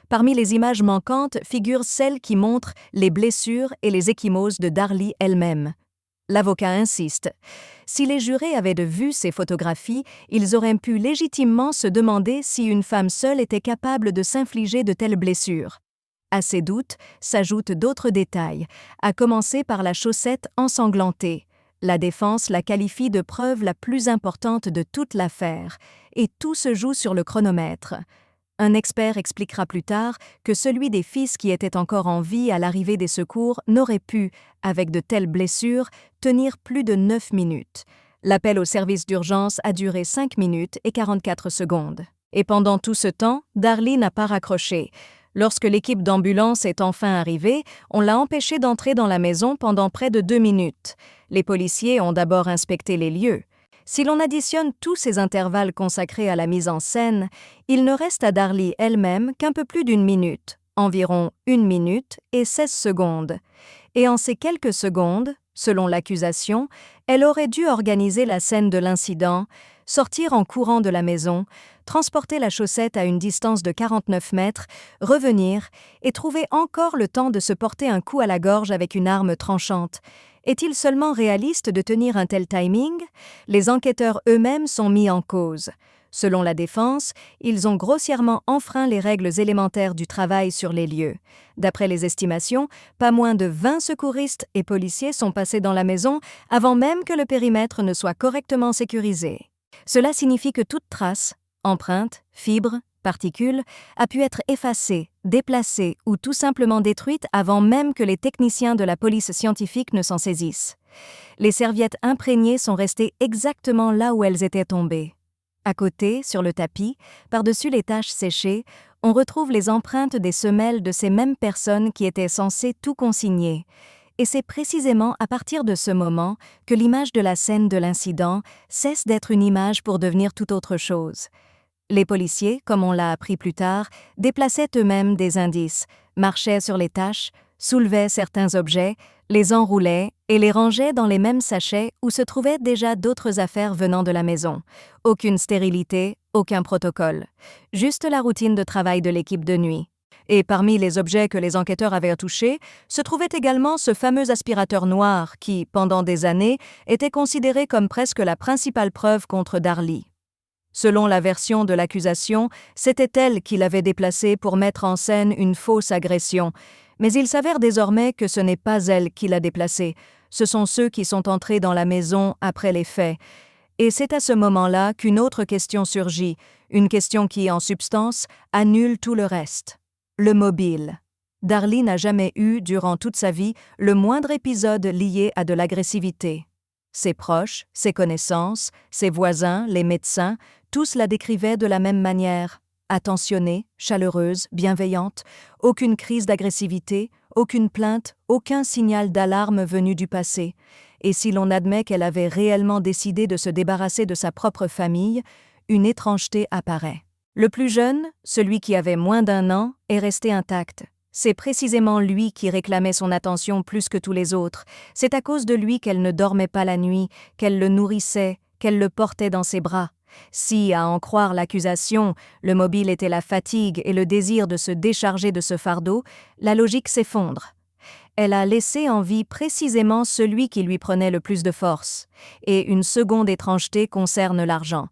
Parmi les images manquantes figurent celles qui montrent les blessures et les ecchymoses de Darlie elle-même. L'avocat insiste. Si les jurés avaient vu ces photographies, ils auraient pu légitimement se demander si une femme seule était capable de s'infliger de telles blessures. À ces doutes s'ajoutent d'autres détails, à commencer par la chaussette ensanglantée. La défense la qualifie de preuve la plus importante de toute l'affaire, et tout se joue sur le chronomètre. Un expert expliquera plus tard que celui des fils qui était encore en vie à l'arrivée des secours n'aurait pu, avec de telles blessures, tenir plus de 9 minutes. L'appel au service d'urgence a duré 5 minutes et 44 secondes. Et pendant tout ce temps, Darlie n'a pas raccroché. Lorsque l'équipe d'ambulance est enfin arrivée, on l'a empêché d'entrer dans la maison pendant près de 2 minutes. Les policiers ont d'abord inspecté les lieux. Si l'on additionne tous ces intervalles consacrés à la mise en scène, il ne reste à Darlie elle-même qu'un peu plus d'1 minute, environ 1 minute et 16 secondes. Et en ces quelques secondes, selon l'accusation, elle aurait dû organiser la scène de l'incident, sortir en courant de la maison, transporter la chaussette à une distance de 49 mètres, revenir et trouver encore le temps de se porter un coup à la gorge avec une arme tranchante. Est-il seulement réaliste de tenir un tel timing? Les enquêteurs eux-mêmes sont mis en cause. Selon la défense, ils ont grossièrement enfreint les règles élémentaires du travail sur les lieux. D'après les estimations, pas moins de 20 secouristes et policiers sont passés dans la maison avant même que le périmètre ne soit correctement sécurisé. Cela signifie que toute trace, empreinte, fibre, particule, a pu être effacée, déplacée ou tout simplement détruite avant même que les techniciens de la police scientifique ne s'en saisissent. Les serviettes imprégnées sont restées exactement là où elles étaient tombées. À côté, sur le tapis, par-dessus les taches séchées, on retrouve les empreintes des semelles de ces mêmes personnes qui étaient censées tout consigner. Et c'est précisément à partir de ce moment que l'image de la scène de l'incident cesse d'être une image pour devenir tout autre chose. Les policiers, comme on l'a appris plus tard, déplaçaient eux-mêmes des indices, marchaient sur les taches, soulevaient certains objets, les enroulaient et les rangeaient dans les mêmes sachets où se trouvaient déjà d'autres affaires venant de la maison. Aucune stérilité, aucun protocole. Juste la routine de travail de l'équipe de nuit. Et parmi les objets que les enquêteurs avaient touchés, se trouvait également ce fameux aspirateur noir qui, pendant des années, était considéré comme presque la principale preuve contre Darlie. Selon la version de l'accusation, c'était elle qui l'avait déplacé pour mettre en scène une fausse agression. Mais il s'avère désormais que ce n'est pas elle qui l'a déplacé. Ce sont ceux qui sont entrés dans la maison après les faits. Et c'est à ce moment-là qu'une autre question surgit, une question qui, en substance, annule tout le reste. Le mobile. Darlie n'a jamais eu, durant toute sa vie, le moindre épisode lié à de l'agressivité. Ses proches, ses connaissances, ses voisins, les médecins, tous la décrivaient de la même manière. Attentionnée, chaleureuse, bienveillante, aucune crise d'agressivité, aucune plainte, aucun signal d'alarme venu du passé. Et si l'on admet qu'elle avait réellement décidé de se débarrasser de sa propre famille, une étrangeté apparaît. Le plus jeune, celui qui avait moins d'1 an, est resté intact. C'est précisément lui qui réclamait son attention plus que tous les autres. C'est à cause de lui qu'elle ne dormait pas la nuit, qu'elle le nourrissait, qu'elle le portait dans ses bras. Si, à en croire l'accusation, le mobile était la fatigue et le désir de se décharger de ce fardeau, la logique s'effondre. Elle a laissé en vie précisément celui qui lui prenait le plus de force. Et une seconde étrangeté concerne l'argent.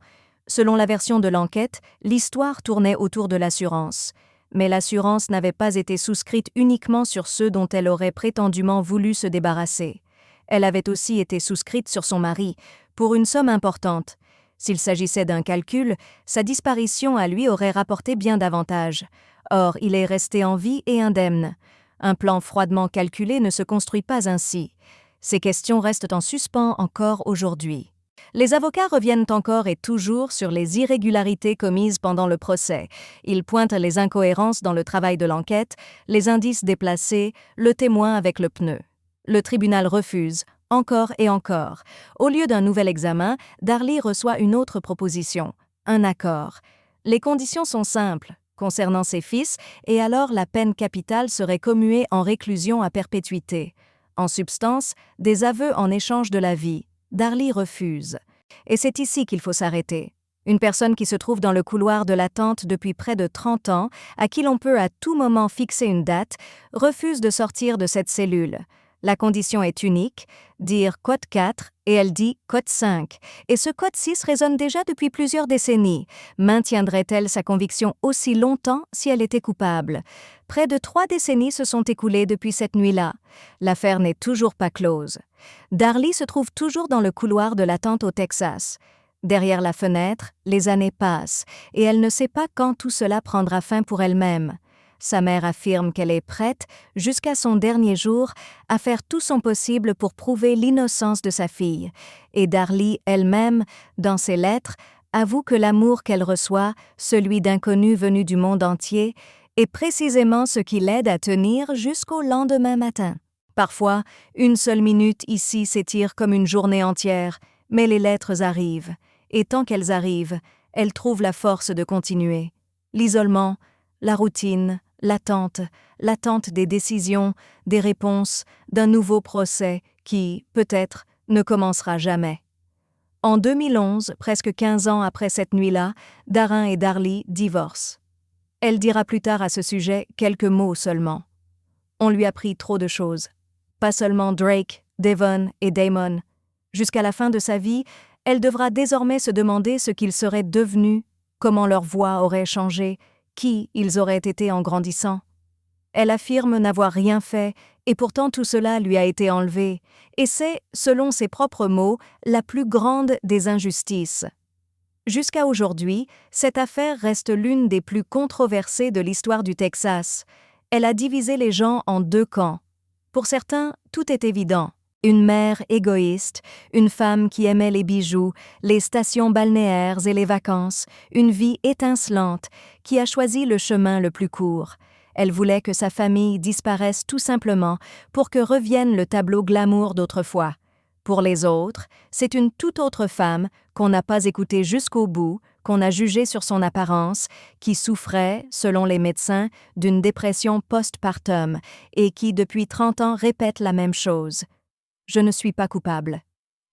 Selon la version de l'enquête, l'histoire tournait autour de l'assurance. Mais l'assurance n'avait pas été souscrite uniquement sur ceux dont elle aurait prétendument voulu se débarrasser. Elle avait aussi été souscrite sur son mari, pour une somme importante. S'il s'agissait d'un calcul, sa disparition à lui aurait rapporté bien davantage. Or, il est resté en vie et indemne. Un plan froidement calculé ne se construit pas ainsi. Ces questions restent en suspens encore aujourd'hui. Les avocats reviennent encore et toujours sur les irrégularités commises pendant le procès. Ils pointent les incohérences dans le travail de l'enquête, les indices déplacés, le témoin avec le pneu. Le tribunal refuse, encore et encore. Au lieu d'un nouvel examen, Darlie reçoit une autre proposition, un accord. Les conditions sont simples. Concernant ses fils, et alors la peine capitale serait commuée en réclusion à perpétuité. En substance, des aveux en échange de la vie. Darlie refuse. Et c'est ici qu'il faut s'arrêter. Une personne qui se trouve dans le couloir de l'attente depuis près de 30 ans, à qui l'on peut à tout moment fixer une date, refuse de sortir de cette cellule. La condition est unique, dire code 4 Et elle dit « code 5 ». Et ce code 6 résonne déjà depuis plusieurs décennies. Maintiendrait-elle sa conviction aussi longtemps si elle était coupable? Près de 3 décennies se sont écoulées depuis cette nuit-là. L'affaire n'est toujours pas close. Darlie se trouve toujours dans le couloir de l'attente au Texas. Derrière la fenêtre, les années passent, et elle ne sait pas quand tout cela prendra fin pour elle-même. Sa mère affirme qu'elle est prête, jusqu'à son dernier jour, à faire tout son possible pour prouver l'innocence de sa fille. Et Darlie elle-même, dans ses lettres, avoue que l'amour qu'elle reçoit, celui d'inconnus venus du monde entier, est précisément ce qui l'aide à tenir jusqu'au lendemain matin. Parfois, une seule minute ici s'étire comme une journée entière, mais les lettres arrivent. Et tant qu'elles arrivent, elle trouve la force de continuer. L'isolement, la routine, l'attente des décisions, des réponses, d'un nouveau procès qui, peut-être, ne commencera jamais. En 2011, presque 15 ans après cette nuit-là, Darren et Darlie divorcent. Elle dira plus tard à ce sujet quelques mots seulement. On lui a pris trop de choses. Pas seulement Drake, Devon et Damon. Jusqu'à la fin de sa vie, elle devra désormais se demander ce qu'ils seraient devenus, comment leur voix aurait changé, qui ils auraient été en grandissant. Elle affirme n'avoir rien fait, et pourtant tout cela lui a été enlevé, et c'est, selon ses propres mots, la plus grande des injustices. Jusqu'à aujourd'hui, cette affaire reste l'une des plus controversées de l'histoire du Texas. Elle a divisé les gens en 2 camps. Pour certains, tout est évident. Une mère égoïste, une femme qui aimait les bijoux, les stations balnéaires et les vacances, une vie étincelante, qui a choisi le chemin le plus court. Elle voulait que sa famille disparaisse tout simplement pour que revienne le tableau glamour d'autrefois. Pour les autres, c'est une toute autre femme qu'on n'a pas écoutée jusqu'au bout, qu'on a jugée sur son apparence, qui souffrait, selon les médecins, d'une dépression post-partum et qui, depuis 30 ans, répète la même chose. Je ne suis pas coupable.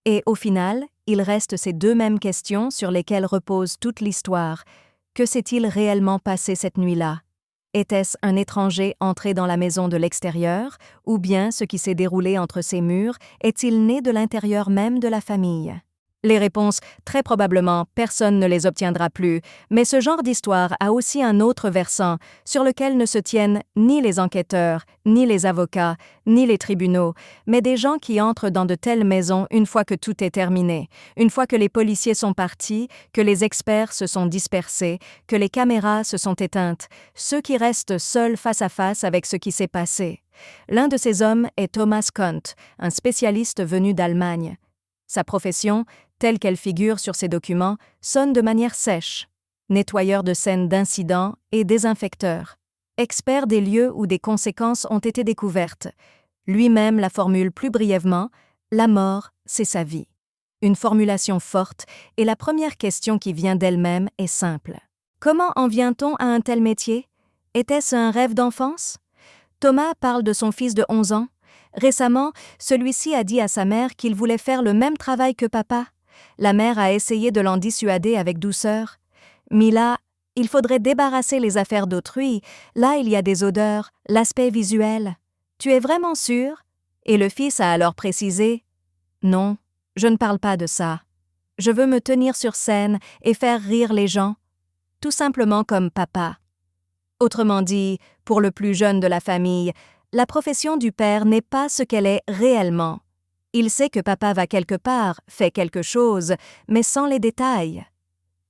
Et au final, il reste ces 2 mêmes questions sur lesquelles repose toute l'histoire. Que s'est-il réellement passé cette nuit-là? Était-ce un étranger entré dans la maison de l'extérieur, ou bien ce qui s'est déroulé entre ces murs est-il né de l'intérieur même de la famille? Les réponses, très probablement, personne ne les obtiendra plus, mais ce genre d'histoire a aussi un autre versant sur lequel ne se tiennent ni les enquêteurs, ni les avocats, ni les tribunaux, mais des gens qui entrent dans de telles maisons une fois que tout est terminé, une fois que les policiers sont partis, que les experts se sont dispersés, que les caméras se sont éteintes, ceux qui restent seuls face à face avec ce qui s'est passé. L'un de ces hommes est Thomas Kunt, un spécialiste venu d'Allemagne. Sa profession, telle qu'elle figure sur ses documents, sonne de manière sèche. Nettoyeur de scènes d'incidents et désinfecteur. Expert des lieux où des conséquences ont été découvertes. Lui-même la formule plus brièvement, la mort, c'est sa vie. Une formulation forte, et la première question qui vient d'elle-même est simple. Comment en vient-on à un tel métier? Était-ce un rêve d'enfance? Thomas parle de son fils de 11 ans. Récemment, celui-ci a dit à sa mère qu'il voulait faire le même travail que papa. La mère a essayé de l'en dissuader avec douceur. « Mila, il faudrait débarrasser les affaires d'autrui. Là, il y a des odeurs, l'aspect visuel. Tu es vraiment sûr ?» Et le fils a alors précisé « Non, je ne parle pas de ça. Je veux me tenir sur scène et faire rire les gens. Tout simplement comme papa. » Autrement dit, pour le plus jeune de la famille, la profession du père n'est pas ce qu'elle est réellement. Il sait que papa va quelque part, fait quelque chose, mais sans les détails.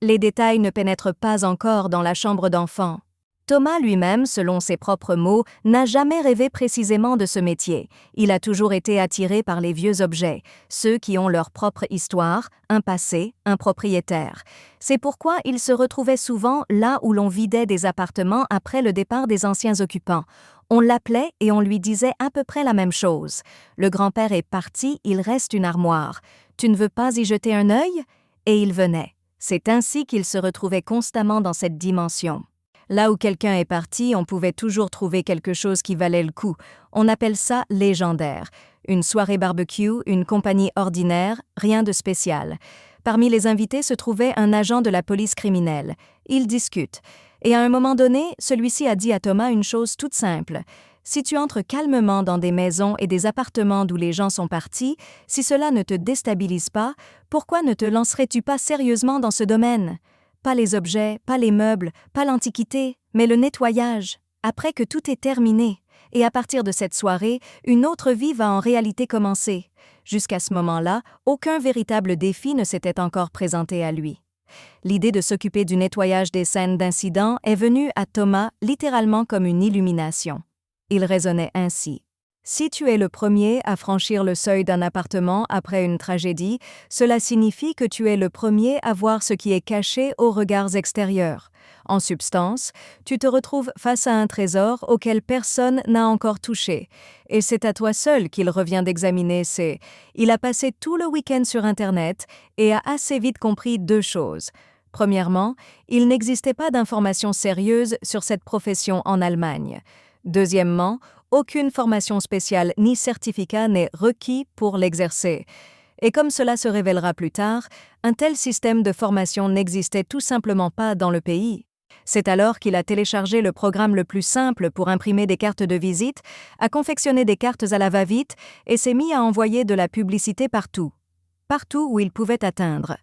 Les détails ne pénètrent pas encore dans la chambre d'enfant. Thomas lui-même, selon ses propres mots, n'a jamais rêvé précisément de ce métier. Il a toujours été attiré par les vieux objets, ceux qui ont leur propre histoire, un passé, un propriétaire. C'est pourquoi il se retrouvait souvent là où l'on vidait des appartements après le départ des anciens occupants. On l'appelait et on lui disait à peu près la même chose. Le grand-père est parti, il reste une armoire. Tu ne veux pas y jeter un œil? Et il venait. C'est ainsi qu'il se retrouvait constamment dans cette dimension. Là où quelqu'un est parti, on pouvait toujours trouver quelque chose qui valait le coup. On appelle ça légendaire. Une soirée barbecue, une compagnie ordinaire, rien de spécial. Parmi les invités se trouvait un agent de la police criminelle. Ils discutent. Et à un moment donné, celui-ci a dit à Thomas une chose toute simple. « Si tu entres calmement dans des maisons et des appartements d'où les gens sont partis, si cela ne te déstabilise pas, pourquoi ne te lancerais-tu pas sérieusement dans ce domaine? Pas les objets, pas les meubles, pas l'antiquité, mais le nettoyage. Après que tout est terminé. Et à partir de cette soirée, une autre vie va en réalité commencer. Jusqu'à ce moment-là, aucun véritable défi ne s'était encore présenté à lui. L'idée de s'occuper du nettoyage des scènes d'incidents est venue à Thomas littéralement comme une illumination. Il raisonnait ainsi. Si tu es le premier à franchir le seuil d'un appartement après une tragédie, cela signifie que tu es le premier à voir ce qui est caché aux regards extérieurs. En substance, tu te retrouves face à un trésor auquel personne n'a encore touché. Et c'est à toi seul qu'il revient d'examiner ces... Il a passé tout le week-end sur Internet et a assez vite compris deux choses. Premièrement, il n'existait pas d'informations sérieuses sur cette profession en Allemagne. Deuxièmement, aucune formation spéciale ni certificat n'est requis pour l'exercer. Et comme cela se révélera plus tard, un tel système de formation n'existait tout simplement pas dans le pays. C'est alors qu'il a téléchargé le programme le plus simple pour imprimer des cartes de visite, a confectionné des cartes à la va-vite et s'est mis à envoyer de la publicité partout où il pouvait atteindre.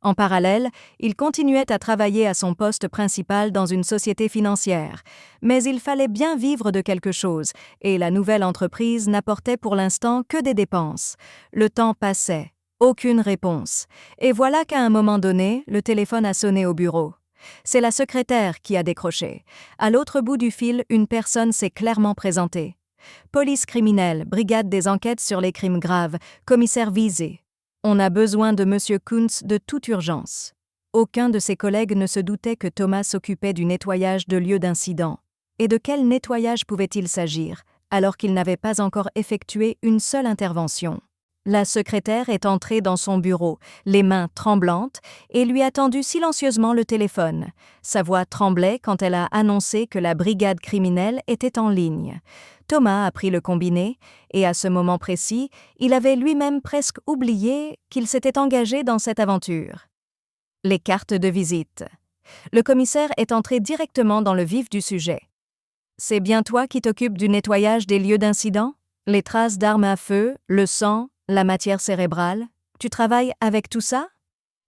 En parallèle, il continuait à travailler à son poste principal dans une société financière. Mais il fallait bien vivre de quelque chose, et la nouvelle entreprise n'apportait pour l'instant que des dépenses. Le temps passait. Aucune réponse. Et voilà qu'à un moment donné, le téléphone a sonné au bureau. C'est la secrétaire qui a décroché. À l'autre bout du fil, une personne s'est clairement présentée. Police criminelle, brigade des enquêtes sur les crimes graves, commissaire visé. On a besoin de M. Kuntz de toute urgence. Aucun de ses collègues ne se doutait que Thomas s'occupait du nettoyage de lieux d'incident. Et de quel nettoyage pouvait-il s'agir, alors qu'il n'avait pas encore effectué une seule intervention? La secrétaire est entrée dans son bureau, les mains tremblantes, et lui a tendu silencieusement le téléphone. Sa voix tremblait quand elle a annoncé que la brigade criminelle était en ligne. Thomas a pris le combiné, et à ce moment précis, il avait lui-même presque oublié qu'il s'était engagé dans cette aventure. Les cartes de visite. Le commissaire est entré directement dans le vif du sujet. « C'est bien toi qui t'occupes du nettoyage des lieux d'incident? Les traces d'armes à feu, le sang, la matière cérébrale? Tu travailles avec tout ça ?»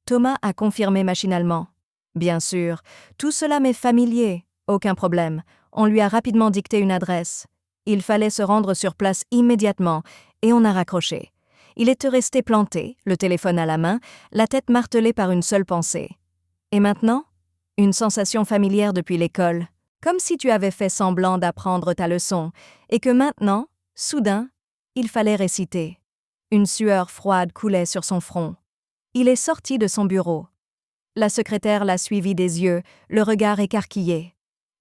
Thomas a confirmé machinalement. « Bien sûr, tout cela m'est familier, aucun problème. » On lui a rapidement dicté une adresse. Il fallait se rendre sur place immédiatement, et on a raccroché. Il était resté planté, le téléphone à la main, la tête martelée par une seule pensée. Et maintenant? Une sensation familière depuis l'école, comme si tu avais fait semblant d'apprendre ta leçon, et que maintenant, soudain, il fallait réciter. Une sueur froide coulait sur son front. Il est sorti de son bureau. La secrétaire l'a suivi des yeux, le regard écarquillé.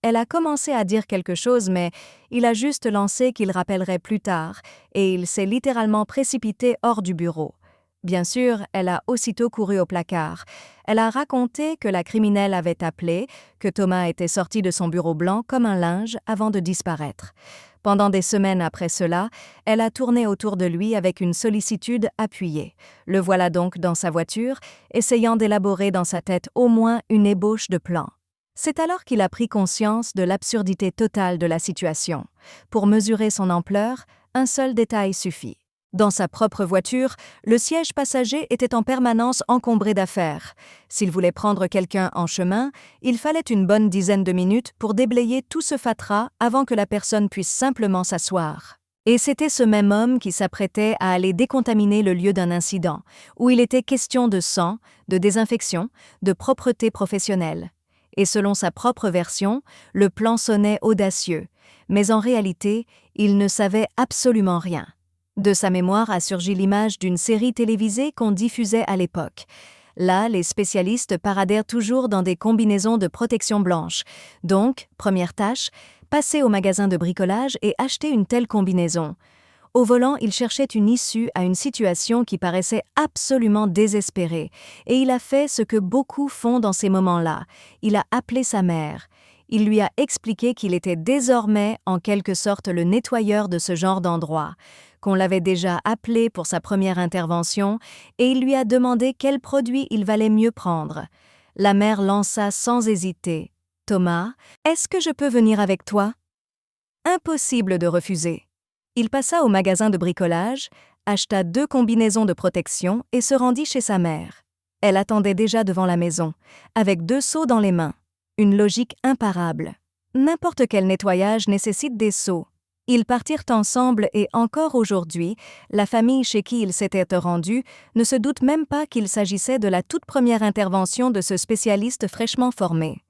Elle a commencé à dire quelque chose, mais il a juste lancé qu'il rappellerait plus tard, et il s'est littéralement précipité hors du bureau. Bien sûr, elle a aussitôt couru au placard. Elle a raconté que la criminelle avait appelé, que Thomas était sorti de son bureau blanc comme un linge avant de disparaître. Pendant des semaines après cela, elle a tourné autour de lui avec une sollicitude appuyée. Le voilà donc dans sa voiture, essayant d'élaborer dans sa tête au moins une ébauche de plan. C'est alors qu'il a pris conscience de l'absurdité totale de la situation. Pour mesurer son ampleur, un seul détail suffit. Dans sa propre voiture, le siège passager était en permanence encombré d'affaires. S'il voulait prendre quelqu'un en chemin, il fallait une bonne dizaine de minutes pour déblayer tout ce fatras avant que la personne puisse simplement s'asseoir. Et c'était ce même homme qui s'apprêtait à aller décontaminer le lieu d'un incident, où il était question de sang, de désinfection, de propreté professionnelle. Et selon sa propre version, le plan sonnait audacieux, mais en réalité, il ne savait absolument rien. De sa mémoire a surgi l'image d'une série télévisée qu'on diffusait à l'époque. Là, les spécialistes paradèrent toujours dans des combinaisons de protection blanche. Donc, première tâche, passer au magasin de bricolage et acheter une telle combinaison. Au volant, il cherchait une issue à une situation qui paraissait absolument désespérée, et il a fait ce que beaucoup font dans ces moments-là. Il a appelé sa mère. Il lui a expliqué qu'il était désormais, en quelque sorte, le nettoyeur de ce genre d'endroit, qu'on l'avait déjà appelé pour sa première intervention, et il lui a demandé quel produit il valait mieux prendre. La mère lança sans hésiter. « Thomas, est-ce que je peux venir avec toi ?» Impossible de refuser. Il passa au magasin de bricolage, acheta 2 combinaisons de protection et se rendit chez sa mère. Elle attendait déjà devant la maison, avec 2 seaux dans les mains. Une logique imparable. N'importe quel nettoyage nécessite des seaux. Ils partirent ensemble et encore aujourd'hui, la famille chez qui il s'était rendu ne se doute même pas qu'il s'agissait de la toute première intervention de ce spécialiste fraîchement formé.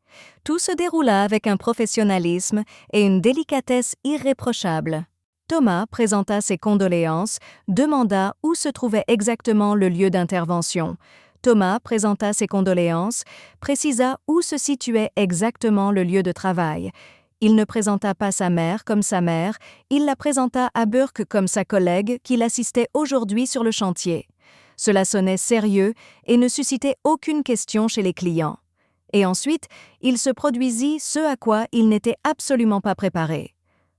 Tout se déroula avec un professionnalisme et une délicatesse irréprochables. Thomas présenta ses condoléances, demanda où se trouvait exactement le lieu d'intervention. Thomas présenta ses condoléances, précisa où se situait exactement le lieu de travail. Il ne présenta pas sa mère comme sa mère, il la présenta à Burke comme sa collègue qui l'assistait aujourd'hui sur le chantier. Cela sonnait sérieux et ne suscitait aucune question chez les clients. Et ensuite, il se produisit ce à quoi il n'était absolument pas préparé.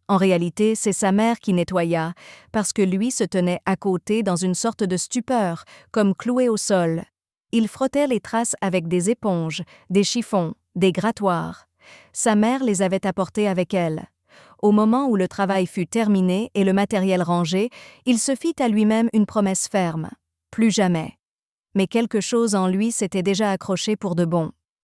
En réalité, c'est sa mère qui nettoya, parce que lui se tenait à côté dans une sorte de stupeur, comme cloué au sol. Il frottait les traces avec des éponges, des chiffons, des grattoirs. Sa mère les avait apportés avec elle. Au moment où le travail fut terminé et le matériel rangé, il se fit à lui-même une promesse ferme. Plus jamais. Mais quelque chose en lui s'était déjà accroché pour de bon.